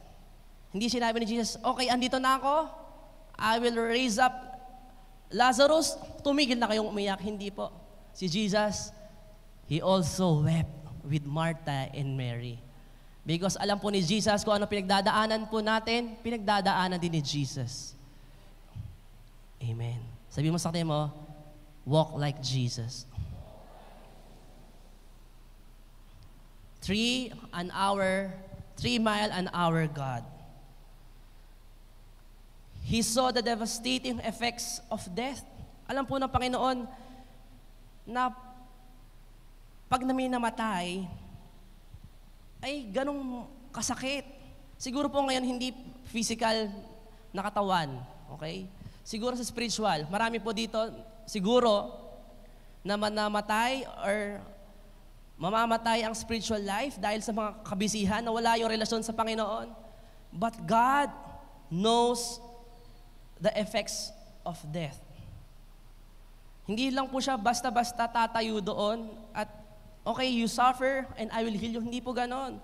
Hindi sinabi ni Jesus, okay, andito na ako, I will raise up Lazarus, tumigil na kayong umiyak. Hindi po. Si Jesus, He also wept with Martha and Mary. Because alam po ni Jesus kung ano pinagdadaanan po natin, pinagdadaanan din ni Jesus. Amen. Sabi mo sa kanya mo, walk like Jesus. 3 mile an hour God. He saw the devastating effects of death. Alam po ng Panginoon na pag may namatay, ay ganong kasakit. Siguro po ngayon hindi physical na katawan, okay? Siguro sa spiritual. Marami po dito, siguro, na namatay or mamamatay ang spiritual life dahil sa mga kabisihan na wala yung relasyon sa Panginoon. But God knows the effects of death. Hindi lang po siya basta-basta tatayo doon at okay, you suffer and I will heal you. Hindi po ganon.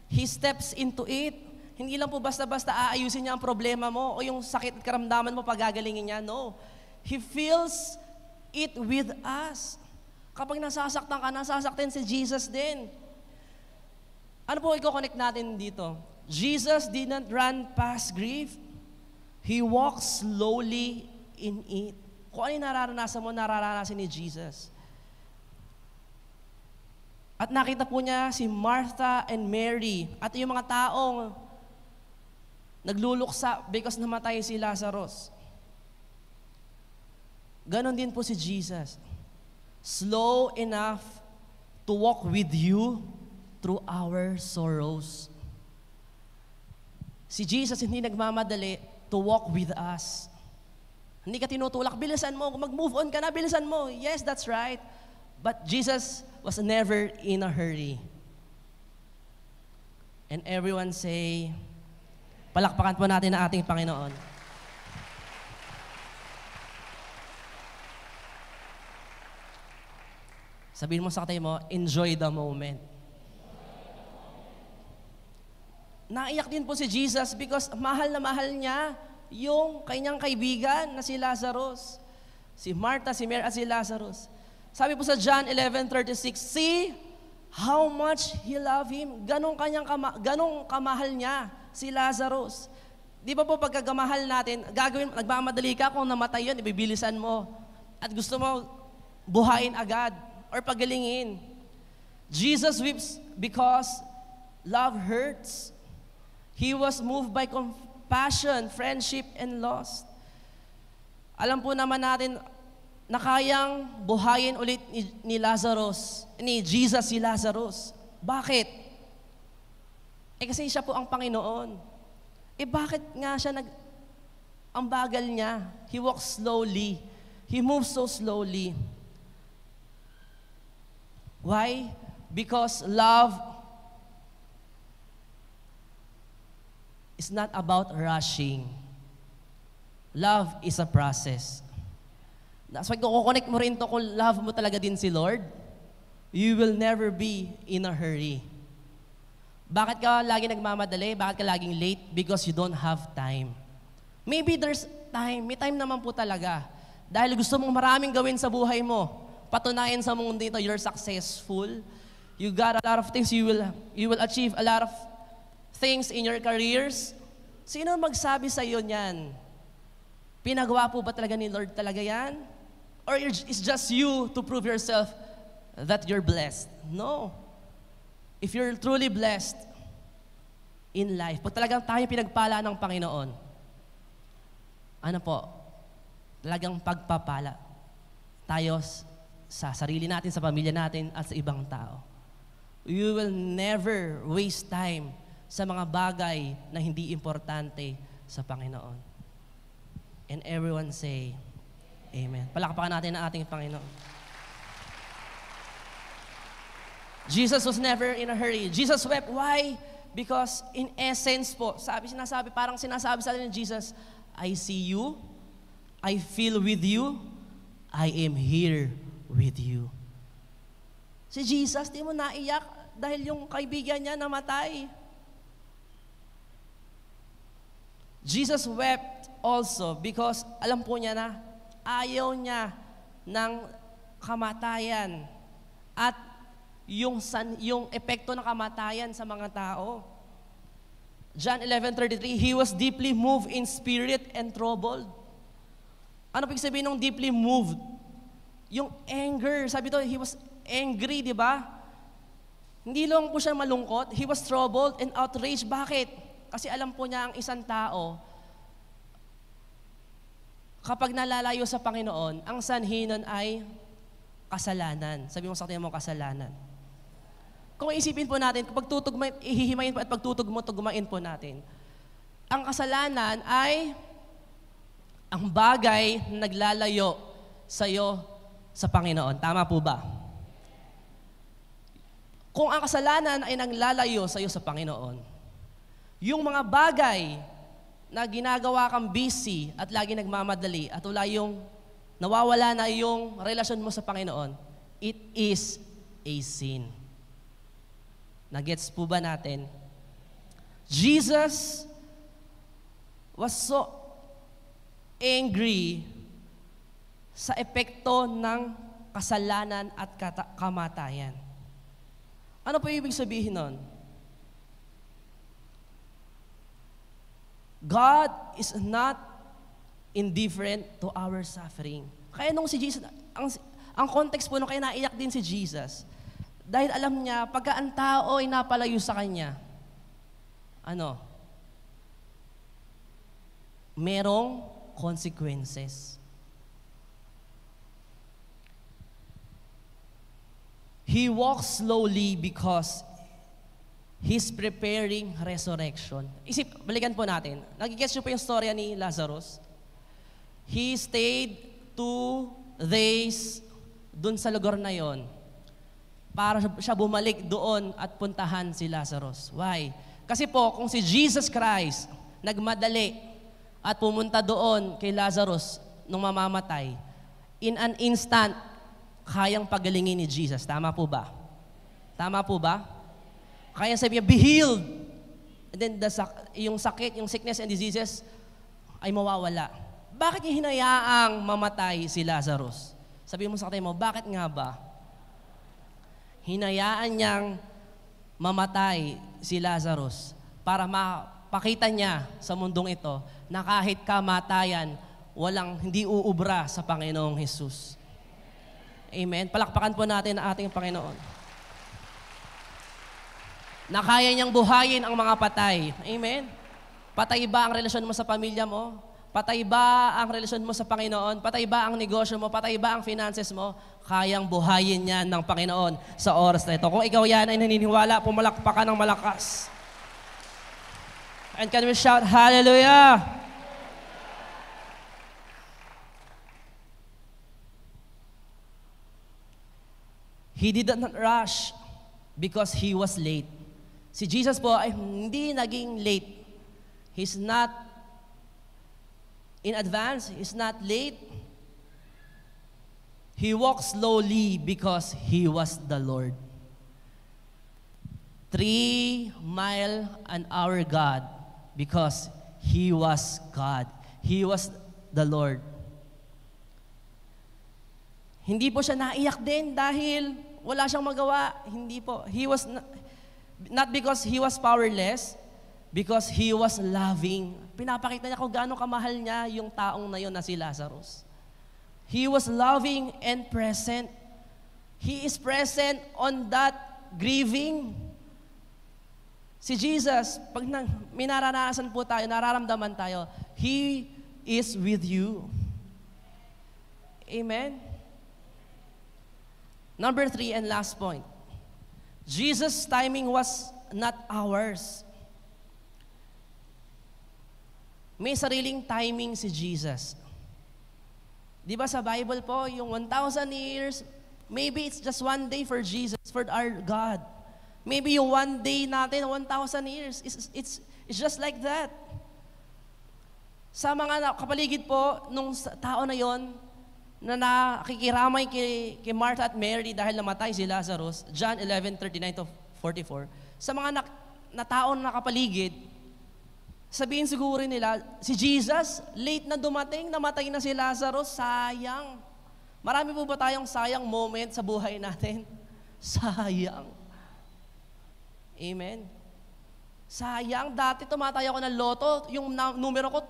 He steps into it. Hindi lang po basta-basta aayusin niya ang problema mo o yung sakit at karamdaman mo pagagalingin niya. No. He feels it with us. Kapag nasasaktan ka, nasasaktan si Jesus din. Ano po i-connect natin dito? Jesus didn't run past grief. He walked slowly in it. Kung ano yung nararanasan mo, nararanasan ni Jesus. At nakita po niya si Martha and Mary at yung mga taong nagluluksa because namatay si Lazarus. Ganon din po si Jesus. Slow enough to walk with you through our sorrows. Si Jesus hindi nagmamadali to walk with us. Hindi ka tinutulak, bilisan mo. Kung mag-move on ka na, bilisan mo. Yes, that's right. But Jesus was never in a hurry. And everyone say, palakpakan po natin ang ating Panginoon. Sabihin mo sa katay mo, enjoy the moment. Naiyak din po si Jesus because mahal na mahal niya yung kanyang kaibigan na si Lazarus. Si Martha, si Mary, at si Lazarus. Sabi po sa John 11:36, see how much He loved him. Ganong kamahal niya si Lazarus. Di ba po pagkagamahal natin, nagmamadali ka kung namatay yun, ibibilisan mo. At gusto mo buhayin agad or pagalingin. Jesus weeps because love hurts. He was moved by compassion, friendship, and loss. Alam po naman natin, na kayang buhayin ulit ni Jesus si Lazarus. Bakit? Kasi siya po ang Panginoon. Bakit nga siya ang bagal niya? He walks slowly. He moves so slowly. Why? Because love is not about rushing. Love is a process. That's why kung kukonect mo rin to, kung love mo talaga din si Lord, you will never be in a hurry. Bakit ka lagi nagmamadali? Bakit ka laging late? Because you don't have time. Maybe there's time. May time naman po talaga. Dahil gusto mong maraming gawin sa buhay mo. Patunayan sa mundo ito, you're successful. You got a lot of things. You will achieve a lot of things in your careers. Sino magsabi sa iyo niyan? Pinagawa po ba talaga ni Lord talaga yan? Or it's just you to prove yourself that you're blessed? No. If you're truly blessed in life, pag talagang tayo pinagpala ng Panginoon, ano po, talagang pagpapala tayo sa sarili natin, sa pamilya natin, at sa ibang tao. You will never waste time sa mga bagay na hindi importante sa Panginoon. And everyone say, Amen. Palakpakan natin ang ating Panginoon. Jesus was never in a hurry. Jesus wept. Why? Because in essence po, parang sinasabi sa atin ni Jesus, I see you, I feel with you, I am here with you. Si Jesus, di mo naiyak dahil yung kaibigan niya namatay. Jesus wept also because alam po niya na ayaw niya ng kamatayan at yung epekto ng kamatayan sa mga tao. John 11:33, He was deeply moved in spirit and troubled. Ano pag sabihin ng deeply moved? Yung anger, sabi to, he was angry, di ba? Hindi lang po siya malungkot, he was troubled and outraged. Bakit? Kasi alam po niya ang isang tao, kapag nalalayo sa Panginoon, ang sanhi nun ay kasalanan. Sabi mo sa kanya mo, kasalanan. Kung isipin po natin, ihihimayin po at pagtutugma-tugmain po natin, ang kasalanan ay ang bagay na naglalayo sa'yo sa Panginoon. Tama po ba? Kung ang kasalanan ay naglalayo sa'yo sa Panginoon, yung mga bagay na ginagawa kang busy at lagi nagmamadali at nawawala na yung relasyon mo sa Panginoon, it is a sin. Nagets po ba natin? Jesus was so angry sa epekto ng kasalanan at kamatayan. Ano po ibig sabihin nun? God is not indifferent to our suffering. Kaya nung si Jesus, ang context po nung kaya naiyak din si Jesus, dahil alam niya, pagka ang tao ay napalayo sa Kanya, merong consequences. He walks slowly because He's preparing resurrection. Balikan po natin. Nagigets niyo po yung storya ni Lazarus? He stayed 2 days dun sa lugar na yon para siya bumalik doon at puntahan si Lazarus. Why? Kasi po, kung si Jesus Christ nagmadali at pumunta doon kay Lazarus nung mamamatay, in an instant, kayang pagalingin ni Jesus. Tama po ba? Tama po ba? Kaya sabi niya, be healed. And then yung sakit, yung sickness and diseases ay mawawala. Bakit niya hinayaang mamatay si Lazarus? Sabi mo sa katayo mo, bakit nga ba? Hinayaan niyang mamatay si Lazarus para mapakita niya sa mundong ito na kahit kamatayan, hindi uubra sa Panginoong Jesus. Amen. Palakpakan po natin ang ating Panginoon. Na kaya niyang buhayin ang mga patay. Amen. Patay ba ang relasyon mo sa pamilya mo? Patay ba ang relasyon mo sa Panginoon? Patay ba ang negosyo mo? Patay ba ang finances mo? Kayang buhayin yan ng Panginoon sa oras na ito. Kung ikaw yan ay naniniwala, pumalakpak ka ng malakas. And can we shout, Hallelujah! He did not rush because He was late. Si Jesus po ay hindi naging late. He's not in advance. He's not late. He walked slowly because He was the Lord. 3 mile an hour God because He was God. He was the Lord. Hindi po siya naiyak din dahil wala siyang magawa. Hindi po. He was not because He was powerless, because He was loving. Pinapakita niya kung gaano kamahal niya yung taong na yun na si Lazarus. He was loving and present. He is present on that grieving. Si Jesus, pag may naranasan po tayo, nararamdaman tayo, He is with you. Amen? Number 3 and last point. Jesus' timing was not ours. May sariling timing si Jesus. Di ba sa Bible po, yung 1,000 years, maybe it's just one day for Jesus, for our God. Maybe yung one day natin, 1,000 years, it's just like that. Sa mga kapaligid po, nung tao na yon, na nakikiramay kay Martha at Mary dahil namatay si Lazarus, John 11:39-44, sa mga na tao na nakapaligid, sabihin siguro nila, si Jesus, late na dumating, namatay na si Lazarus, sayang. Marami po ba tayong sayang moment sa buhay natin? Sayang. Amen. Sayang, dati tumataya ko ng loto, yung numero ko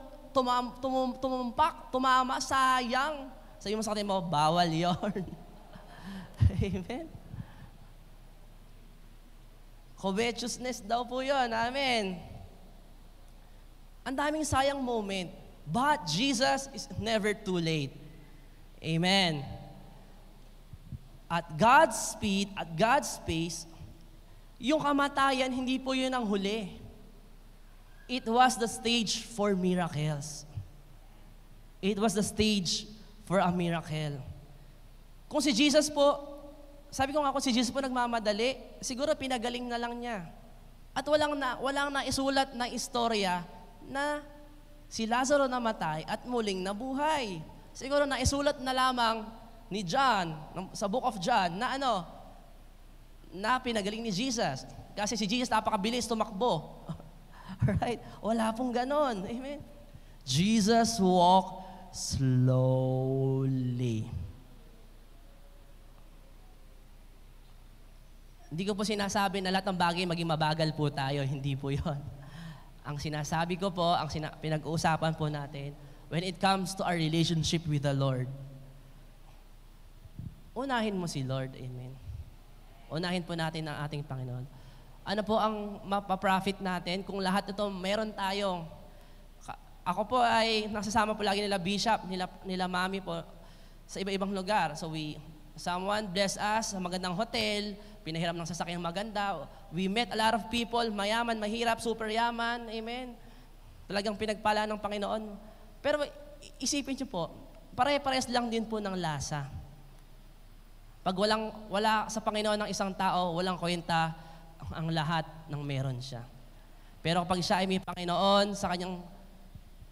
tumama, sayang. Sabi mo sa kanila mo, bawal yon. Amen. Covetousness daw po yun. Amen. Ang daming sayang moment. But Jesus is never too late. Amen. At God's speed, at God's pace, yung kamatayan, hindi po yun ang huli. It was the stage for miracles. It was the stage for a miracle. Kung si Jesus po, sabi ko nga kung si Jesus po nagmamadali, siguro pinagaling na lang niya. At walang naisulat na istorya na si Lazaro namatay at muling nabuhay. Siguro naisulat na lamang ni John, sa Book of John, na pinagaling ni Jesus. Kasi si Jesus napakabilis tumakbo. Alright? Wala pong ganon. Amen? Jesus walked slowly. Hindi ko po sinasabi na lahat ng bagay maging mabagal po tayo. Hindi po yon. Ang sinasabi ko po, pinag-uusapan po natin, when it comes to our relationship with the Lord, unahin mo si Lord. Amen. Unahin po natin ang ating Panginoon. Ano po ang mapaprofit natin kung lahat ito meron tayong. Ako po ay nasasama po lagi nila Bishop, nila Mami po sa iba-ibang lugar. So someone bless us sa magandang hotel, pinahiram ng sasakyang maganda. We met a lot of people, mayaman, mahirap, super yaman. Amen. Talagang pinagpala ng Panginoon. Pero isipin niyo po, pare-pares lang din po ng lasa. Pag wala sa Panginoon ng isang tao, walang kwenta ang lahat ng meron siya. Pero kapag siya ay may Panginoon sa kanyang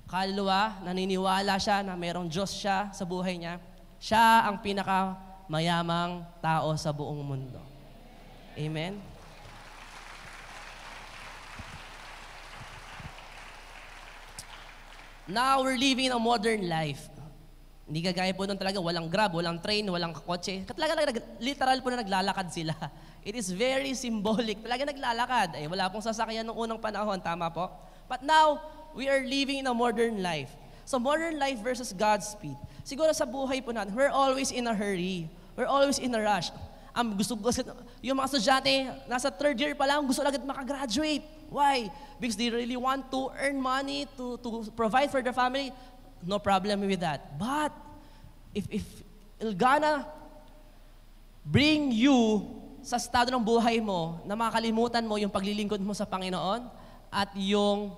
kaluluwa, naniniwala siya na mayroong Diyos siya sa buhay niya, siya ang pinakamayamang tao sa buong mundo. Amen? Now we're living a modern life. Hindi kagaya po nun talaga, walang grab, walang train, walang kotse. Talaga literal po na naglalakad sila. It is very symbolic. Talaga naglalakad. Wala pong sasakyan noong unang panahon, tama po? But now, we are living in a modern life. So modern life versus God's speed. Siguro sa buhay po natin, we're always in a hurry. We're always in a rush. Yung mga estudyante, nasa 3rd year pa lang, gusto agad makagraduate. Why? Because they really want to earn money, to provide for their family. No problem with that. But if it's gonna bring you sa estado ng buhay mo na makalimutan mo yung paglilingkod mo sa Panginoon at yung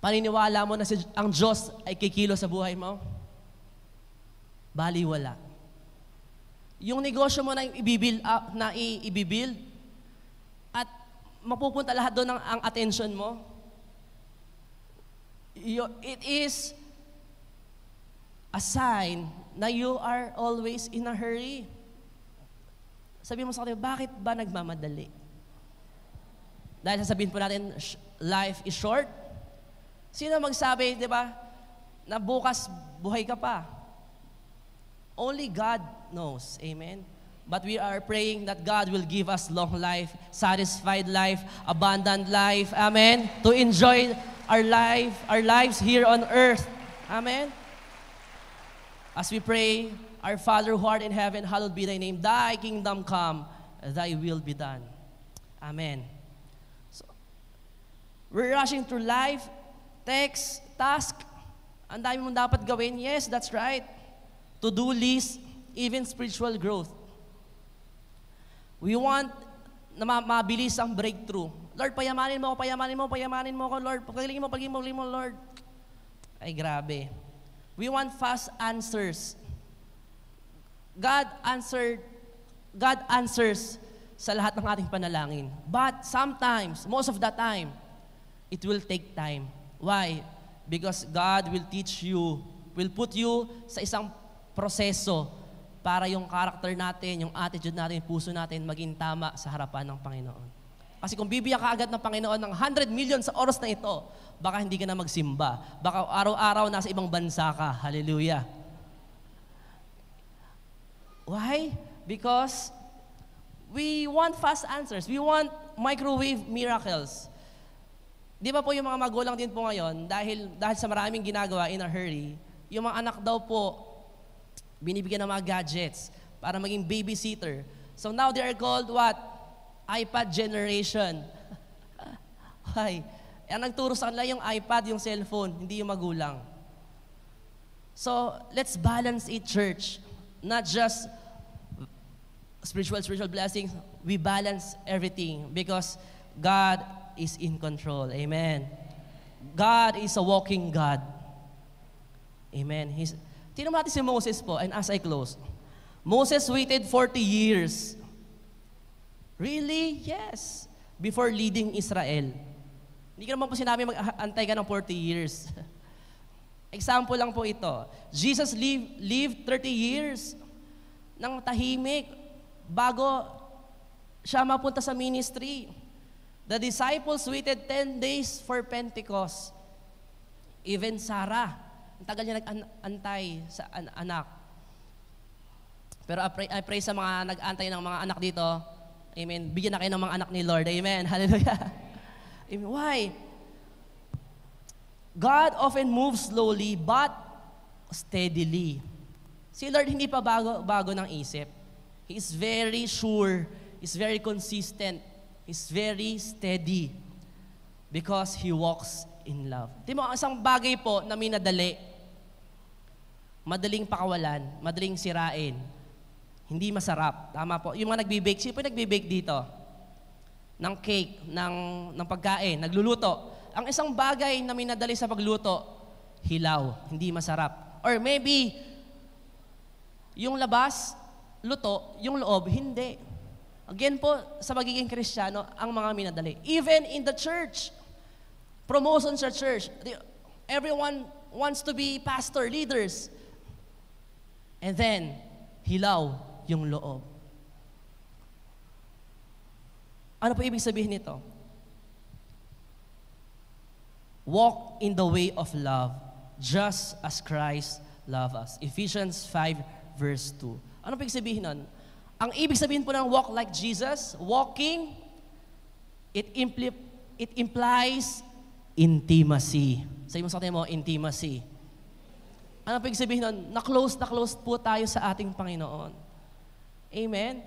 paniniwala mo na ang Diyos ay kikilo sa buhay mo, baliwala. Yung negosyo mo na i-build up, na i-build, at mapupunta lahat doon ang attention mo, it is a sign na you are always in a hurry. Sabihin mo sa kanila, bakit ba nagmamadali? Dahil sasabihin po natin, life is short. Sino magsabi, di ba, na bukas buhay ka pa? Only God knows. Amen? But we are praying that God will give us long life, satisfied life, abundant life. Amen? To enjoy our lives here on earth. Amen? As we pray, our Father who art in heaven, hallowed be thy name. Thy kingdom come, thy will be done. Amen. So, we're rushing through life, text, task. Ang dami mong dapat gawin. Yes, that's right. To-do list, even spiritual growth. We want na mabilis ang breakthrough. Lord, payamanin mo ako, Lord. Pagkalingin mo, Lord. Ay, grabe. We want fast answers. God answers sa lahat ng ating panalangin. But sometimes, most of the time, it will take time. Why? Because God will teach you, will put you sa isang proseso para yung character natin, yung attitude natin, yung puso natin maging tama sa harapan ng Panginoon. Kasi kung bibigyan ka agad ng Panginoon ng 100 million sa oras na ito, baka hindi ka na magsimba. Baka araw-araw nasa ibang bansa ka. Hallelujah. Why? Because we want fast answers. We want microwave miracles. Di ba po yung mga magulang din po ngayon, dahil sa maraming ginagawa in a hurry, yung mga anak daw po, binibigyan ng mga gadgets para maging babysitter. So now they are called what? iPad generation. Why? Ang nagturo sa kanila yung iPad, yung cellphone, hindi yung magulang. So let's balance it, church. Not just spiritual blessings. We balance everything because God is in control. Amen. God is a walking God. Amen. Tingnan natin si Moses po, and as I close. Moses waited 40 years. Really? Yes. Before leading Israel. Hindi ka naman po sinabi mag-antay ka ng 40 years. Example lang po ito. Jesus lived 30 years ng tahimik bago siya mapunta sa ministry. The disciples waited 10 days for Pentecost. Even Sarah, ang tagal niya nag-antay sa anak. Pero I pray sa mga nag-antay ng mga anak dito, amen, bigyan na kayo ng mga anak ni Lord. Amen. Hallelujah. Amen. Why? God often moves slowly but steadily. Si Lord hindi pa bago ng isip. He is very sure. He's very consistent. He's very steady because He walks in love. Tingnan mo, isang bagay po na minadali, madaling pakawalan, madaling sirain, hindi masarap. Tama po. Yung mga nagbe-bake, sino po nagbe-bake dito? Ng cake, ng pagkain, nagluluto. Ang isang bagay na minadali sa pagluto, hilaw, hindi masarap. Or maybe, yung labas, luto, yung loob, hindi. Again po, sa pagiging Kristiyano, ang mga minadali. Even in the church, promotion sa church, everyone wants to be pastor, leaders. And then, hilaw yung loob. Ano po ibig sabihin nito? Walk in the way of love, just as Christ loved us. Ephesians 5, verse 2. Ano po ibig sabihin nun? Ang ibig sabihin po ng walk like Jesus, walking, it implies intimacy. Sabi mo sa atin mo, intimacy. Ano po ibig sabihin nun? Na close po tayo sa ating Panginoon. Amen?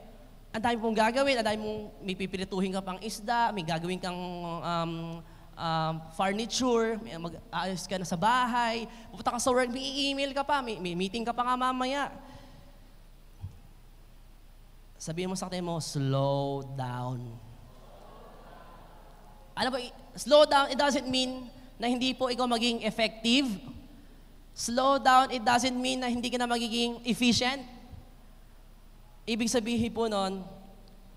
Ang dami pong gagawin, ang dami mong may pipirituhin ka pang isda, may gagawin kang furniture, mag-aayos ka na sa bahay, pupunta ka sa work, may email ka pa, may meeting ka pa nga mamaya. Sabihin mo sa katabi mo, slow down. Ano ba, slow down, it doesn't mean na hindi po ikaw maging effective. Slow down, it doesn't mean na hindi ka na magiging efficient. Ibig sabihin po nun,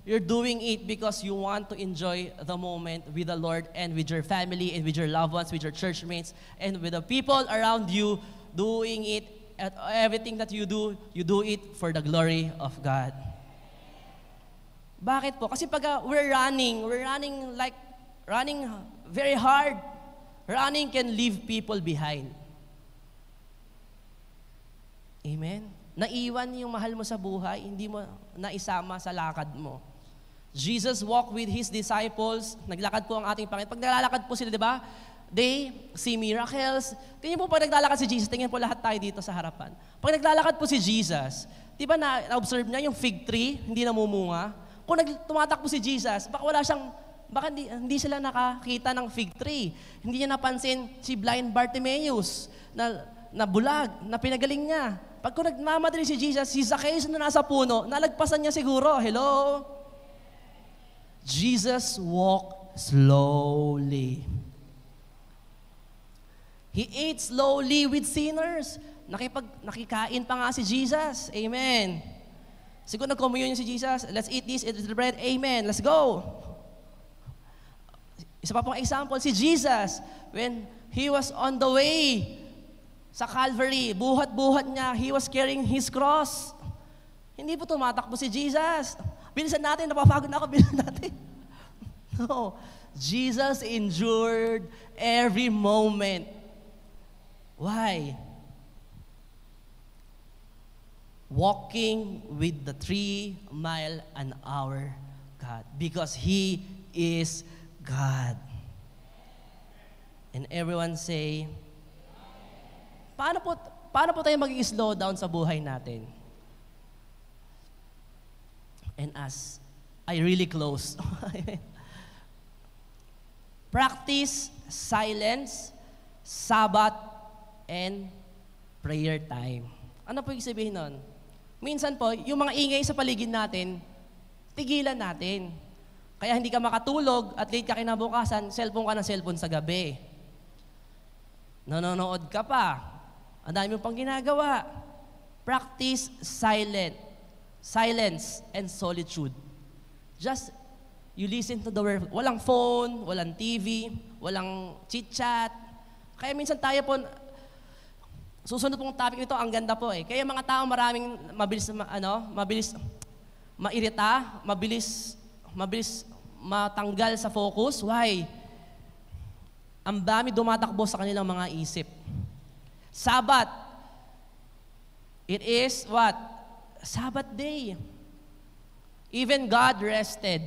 you're doing it because you want to enjoy the moment with the Lord and with your family and with your loved ones, with your church mates, and with the people around you, doing it, at everything that you do it for the glory of God. Bakit po? Kasi pag we're running very hard. Running can leave people behind. Amen? Naiwan yung mahal mo sa buhay, hindi mo naisama sa lakad mo. Jesus walked with His disciples. Naglakad po ang ating Panginoon. Pag naglalakad po sila, di ba? They see miracles. Tingnan po pag naglalakad si Jesus, tingnan po lahat tayo dito sa harapan. Pag naglalakad po si Jesus, di ba na-observe niya yung fig tree, hindi namumunga? Kung tumatakbo si Jesus, baka hindi sila nakakita ng fig tree. Hindi niya napansin si blind Bartimaeus na bulag, na pinagaling niya. Pag kung nagmamadali si Jesus, si Zacchaeus na nasa puno, nalagpasan niya siguro. Hello? Jesus walked slowly. He ate slowly with sinners. Nakikain pa nga si Jesus. Amen. Siguro nag-communion si Jesus. Let's eat this, eat the bread. Amen. Let's go. Isa pa pong example, si Jesus, when He was on the way sa Calvary, buhat-buhat niya, He was carrying His cross. Hindi po tumatakbo si Jesus. Bilisan natin, napapagod na ako, bilisan natin. No. Jesus endured every moment. Why? Walking with the 3-mile-an-hour God. Because He is God. And everyone say, paano po tayo mag-slow down sa buhay natin? And as I really close, practice silence, Sabbath, and prayer time. Ano po yung sabihin nun? Minsan po, yung mga ingay sa paligid natin, tigilan natin. Kaya hindi ka makatulog at late ka kinabukasan, cellphone ka ng cellphone sa gabi. Nanonood ka pa. Ang dami mo pang ginagawa. Practice silence and solitude. Just, you listen to the word. Walang phone, walang TV, walang chit-chat. Kaya minsan tayo po, susunod pong topic nito, ang ganda po eh. Kaya mga tao maraming mabilis mairita, mabilis matanggal sa focus. Why? Ang dami dumatakbo sa kanilang mga isip. Sabbath. It is what? Sabbath day. Even God rested.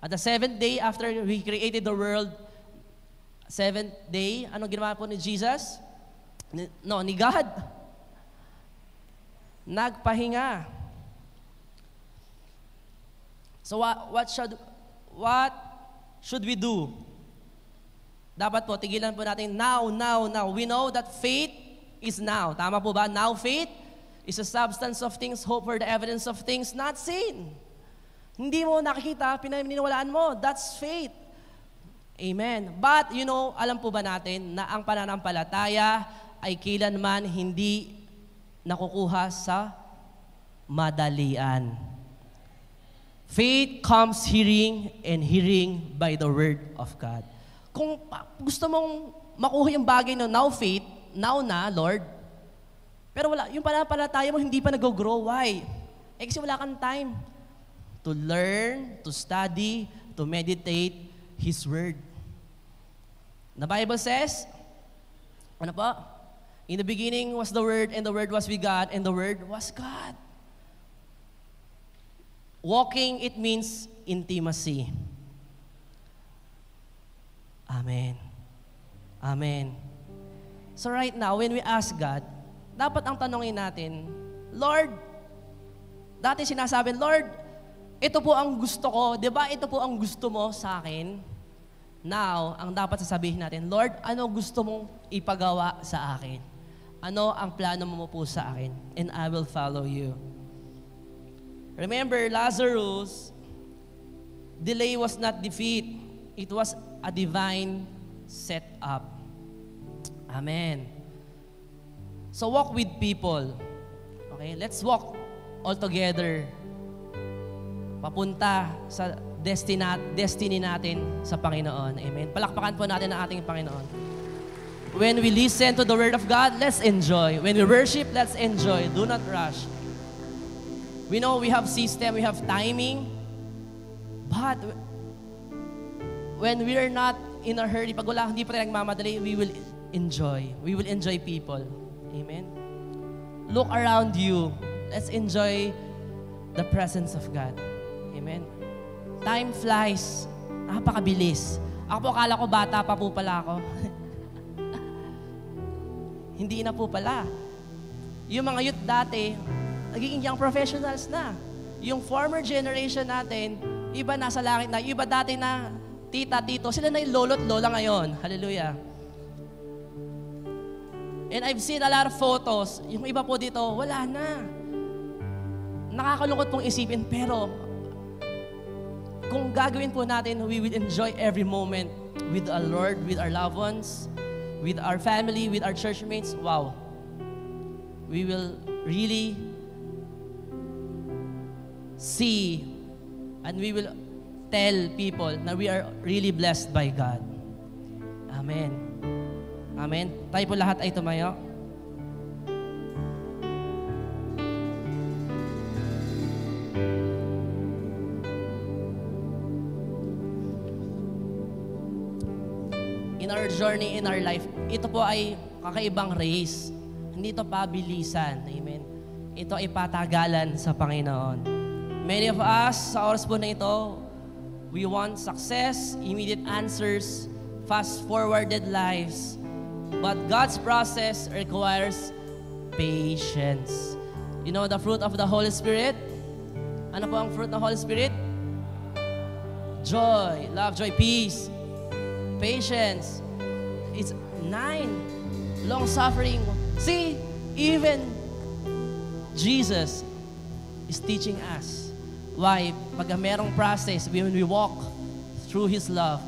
At the 7th day after He created the world, 7th day, anong ginawa po ni Jesus? Ni God. Nagpahinga. So what should we do? Dapat po, tigilan po natin now. We know that faith is now. Tama po ba? Now faith is a substance of things, hope for the evidence of things not seen. Hindi mo nakikita, pinaniniwalaan mo. That's faith. Amen. But, alam po ba natin na ang pananampalataya ay kailanman hindi nakukuha sa madalian. Faith comes hearing and hearing by the word of God. Kung gusto mong makuha yung bagay na now faith, now na, Lord, pero yung pananampalataya mo hindi pa nag-grow. Why? Kasi wala kang time to learn, to study, to meditate His word. The Bible says, ano po? In the beginning was the Word, and the Word was with God, and the Word was God. Walking, it means intimacy. Amen. Amen. So right now, when we ask God, dapat ang tanongin natin, Lord, dati sinasabi, Lord, ito po ang gusto ko, di ba ito po ang gusto mo sa akin? Now, ang dapat sasabihin natin, Lord, ano gusto mong ipagawa sa akin? Ano ang plano mo po sa akin? And I will follow you. Remember, Lazarus, delay was not defeat. It was a divine setup. Amen. So walk with people. Okay, let's walk all together. Papunta sa destiny natin sa Panginoon. Amen. Palakpakan po natin ang ating Panginoon. When we listen to the Word of God, let's enjoy. When we worship, let's enjoy. Do not rush. We know we have system, we have timing, but when we are not in a hurry, pag hindi pa tayo nagmamadali, we will enjoy. We will enjoy people. Amen. Look around you. Let's enjoy the presence of God. Amen. Time flies. Napakabilis. Ako po, akala ko bata pa po pala ako. Hindi na po pala. Yung mga youth dati, nagiging young professionals na. Yung former generation natin, iba nasa langit na. Iba dati na tita, tito. Sila na yung lolo't lola ngayon. Hallelujah. And I've seen a lot of photos. Yung iba po dito, wala na. Nakakalungkot pong isipin, pero kung gagawin po natin, we will enjoy every moment with our Lord, with our loved ones, with our family, with our church mates. Wow. We will really see and we will tell people na we are really blessed by God. Amen. Amen. Tayo po lahat ay tumayo. In our journey, in our life, ito po ay kakaibang race. Hindi ito pabilisan. Amen. Ito ay patagalan sa Panginoon. Many of us, sa oras po na ito, we want success, immediate answers, fast-forwarded lives. But God's process requires patience. You know the fruit of the Holy Spirit? Ano po ang fruit ng Holy Spirit? Joy, love, joy, peace, patience. It's 9. Long-suffering. See, even Jesus is teaching us. Why? Pag merong process, when we walk through His love,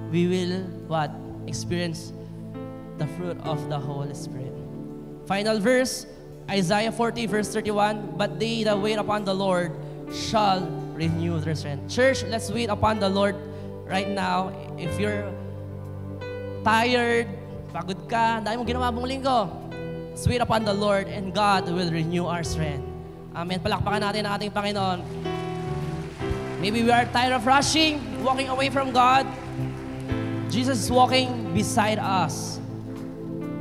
we will, what? Experience the fruit of the Holy Spirit. Final verse, Isaiah 40 verse 31, but they that wait upon the Lord shall renew their strength. Church, let's wait upon the Lord right now. If you're tired, pagod ka, dahil mong ginawa mong linggo, let's wait upon the Lord and God will renew our strength. Amen. Palakpakan natin ang ating Panginoon. Maybe we are tired of rushing, walking away from God. Jesus is walking beside us.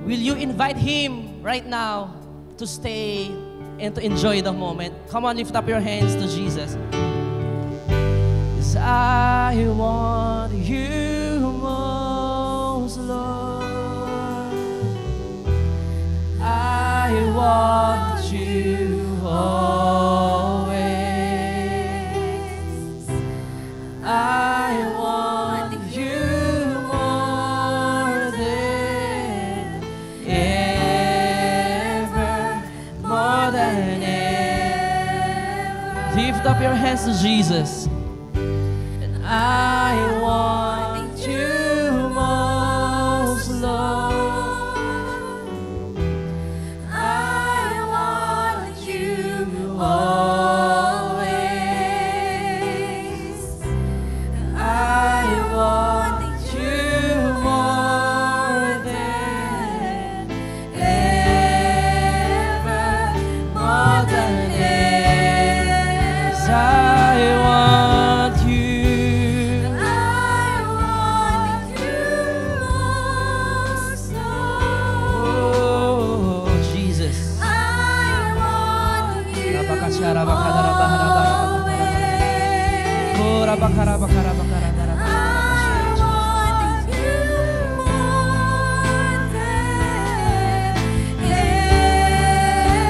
Will you invite Him right now to stay and to enjoy the moment? Come on, lift up your hands to Jesus. 'Cause I want you most, Lord. I want you always. I want you more than ever, more than ever. Lift up your hands to Jesus. And I want you most, Lord.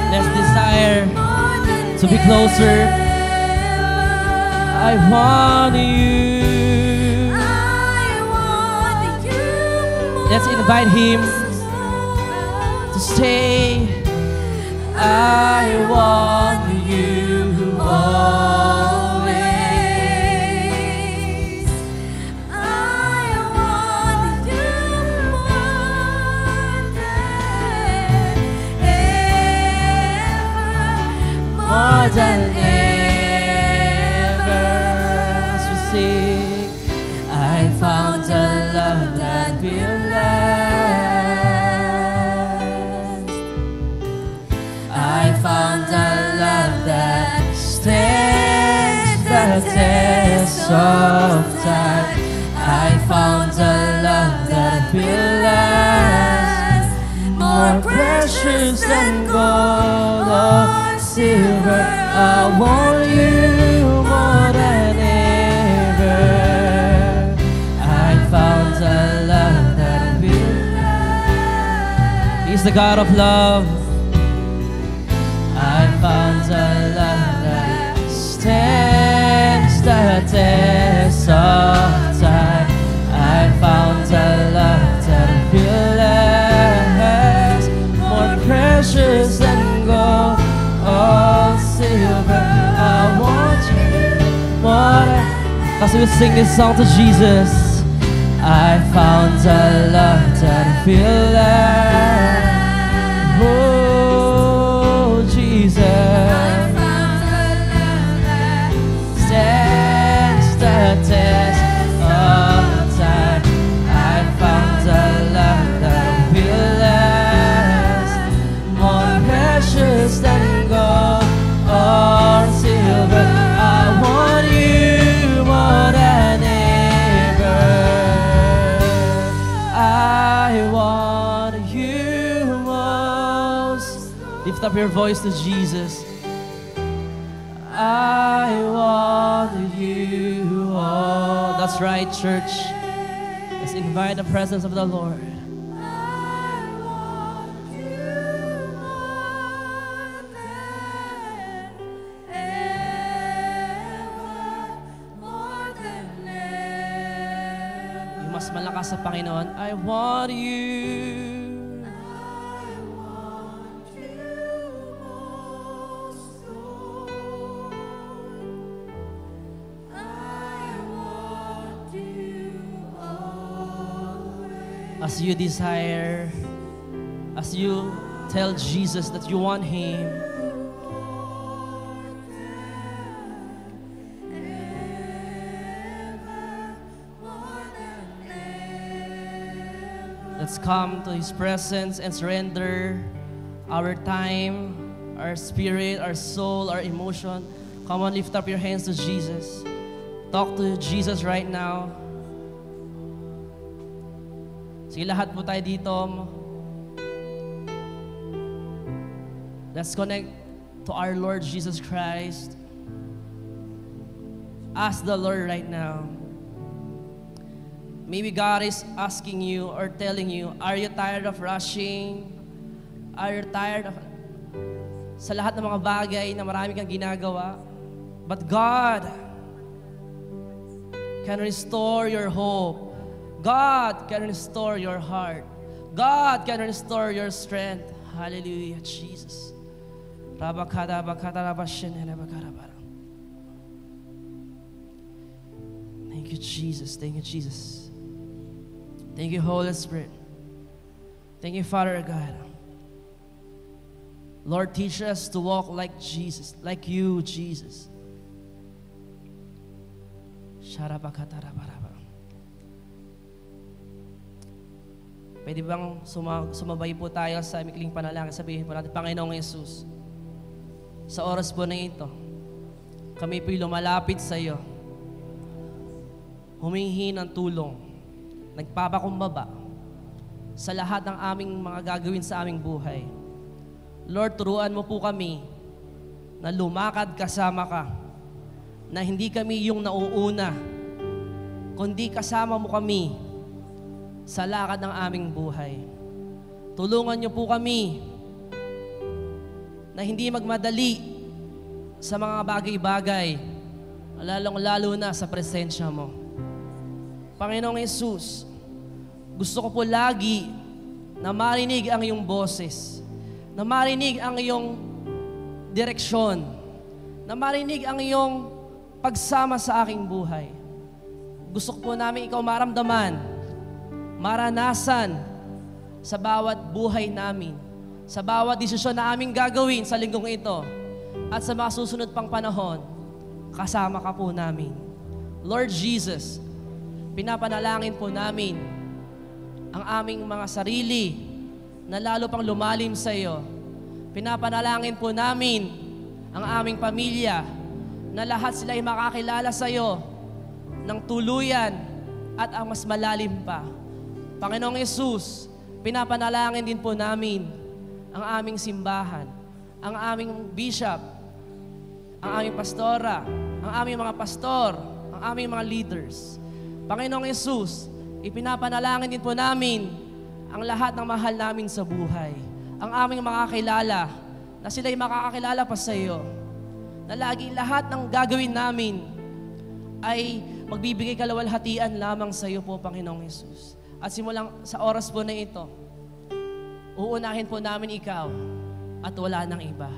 Let's desire to be closer. I want you. Let's invite Him to stay. I want you always. I want you more than ever, more than ever. As we sing, I found a love that will last. I found a love that stands the test of time. I found a love that will last, more precious than gold or silver. I want you more than ever. I found a love that will last. He's the God of love. I found a love that stands the test of time. I found a love that will last, more precious than gold or silver. I want you more. As we sing this song to Jesus, I found a love that will last. Oh, Jesus, stands the test of time. I found a love that will last, more precious than gold or silver. I want you more than ever. I want you most. Lift up your voice to Jesus. I want you all. That's right, church. Let's invite the presence of the Lord. I want you more than ever, more than ever. Yung mas malakas sa Panginoon, I want you. I want you most, Lord. I want you always. As you desire, as you tell Jesus that you want Him, let's come to His presence and surrender our time, our spirit, our soul, our emotion. Come on, lift up your hands to Jesus. Talk to Jesus right now. Sige, lahat po tayo dito. Let's connect to our Lord Jesus Christ. Ask the Lord right now. Maybe God is asking you or telling you, are you tired of rushing? Are you tired of sa lahat ng mga bagay na marami kang ginagawa? But God can restore your hope. God can restore your heart. God can restore your strength. Hallelujah, Jesus. Thank you, Jesus. Thank you, Jesus. Thank you, Holy Spirit. Thank you, Father God. Lord, teach us to walk like Jesus, like you, Jesus. Pwede bang sumabay po tayo sa mikling panalangin? Sabihin po natin, Panginoong Yesus, sa oras po na ito, kami po'y lumalapit sa iyo. Humihingi ng tulong, nagpapakumbaba sa lahat ng aming mga gagawin sa aming buhay. Lord, turuan mo po kami na lumakad kasama ka, na hindi kami yung nauuna, kundi kasama mo kami sa lakad ng aming buhay. Tulungan niyo po kami na hindi magmadali sa mga bagay-bagay, lalong-lalo na sa presensya mo. Panginoong Yesus, Gusto ko po lagi na marinig ang iyong boses, na marinig ang iyong direksyon, na marinig ang iyong pagsama sa aking buhay. Gusto ko po namin ikaw maramdaman, maranasan sa bawat buhay namin, sa bawat desisyon na aming gagawin sa linggong ito, at sa mga susunod pang panahon, kasama ka po namin. Lord Jesus, pinapanalangin po namin ang aming mga sarili na lalo pang lumalim sa iyo. Pinapanalangin po namin ang aming pamilya na lahat sila ay makakilala sa iyo ng tuluyan at ang mas malalim pa. Panginoong Yesus, pinapanalangin din po namin ang aming simbahan, ang aming bishop, ang aming pastora, ang aming mga pastor, ang aming mga leaders. Panginoong Yesus, ipinapanalangin din po namin ang lahat ng mahal namin sa buhay, ang aming makakilala, na sila'y makakakilala pa sa iyo, na lagi lahat ng gagawin namin ay magbibigay kalawalhatian lamang sa iyo po, Panginoong Yesus. At simulang sa oras po na ito, uunahin po namin ikaw at wala nang iba.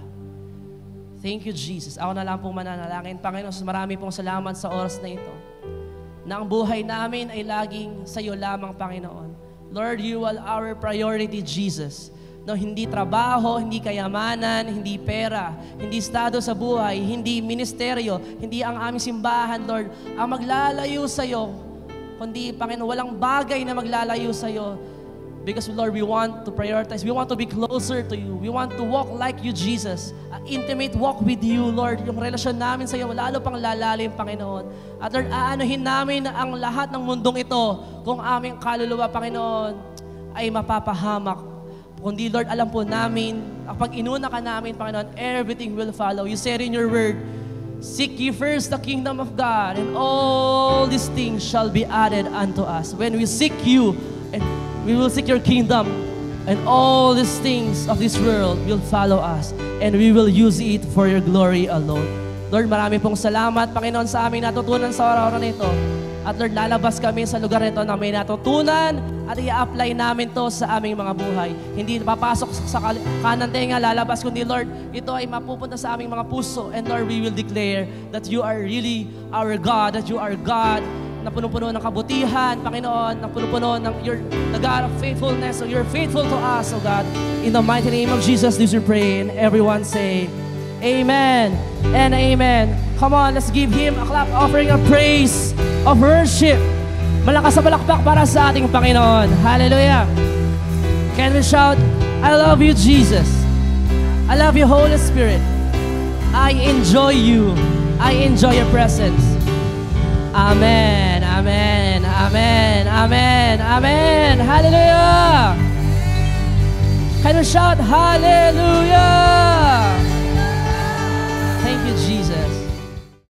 Thank you, Jesus. Ako na lang pong mananalangin. Panginoon, marami pong salamat sa oras na ito, na ang buhay namin ay laging sa iyo lamang, Panginoon. Lord, you are our priority, Jesus. No, hindi trabaho, hindi kayamanan, hindi pera, hindi estado sa buhay, hindi ministeryo, hindi ang aming simbahan, Lord, ang maglalayo sa iyo, kundi, Panginoon, walang bagay na maglalayo sa iyo. Because, Lord, we want to prioritize. We want to be closer to you. We want to walk like you, Jesus. An intimate walk with you, Lord. Yung relasyon namin sa iyo, lalo pang lalalim, Panginoon. At Lord, aanuhin namin ang lahat ng mundong ito kung aming kaluluwa, Panginoon, ay mapapahamak. Kundi, Lord, alam po namin, pag inuna ka namin, Panginoon, everything will follow. You said in your word, seek ye first the kingdom of God, and all these things shall be added unto us. When we seek you, and we will seek your kingdom, and all these things of this world will follow us, and we will use it for your glory alone. Lord, marami pong salamat, Panginoon, sa aming natutunan sa araw-araw na ito. At Lord, lalabas kami sa lugar nito na may natutunan at i-apply namin to sa aming mga buhay. Hindi papasok sa kanan tenga, lalabas, kundi Lord, ito ay mapupunta sa aming mga puso. And Lord, we will declare that you are really our God, that you are God na puno-puno ng kabutihan, Panginoon, na puno-puno ng the God of faithfulness. So you're faithful to us, oh God. In the mighty name of Jesus, this we pray. And everyone say, Amen and Amen. Come on, let's give Him a clap offering of praise, of worship. Malakas sa palakpak para sa ating Panginoon. Hallelujah. Can we shout, I love you, Jesus. I love you, Holy Spirit. I enjoy you. I enjoy your presence. Amen, amen, amen, amen, amen. Hallelujah. Can we shout, hallelujah.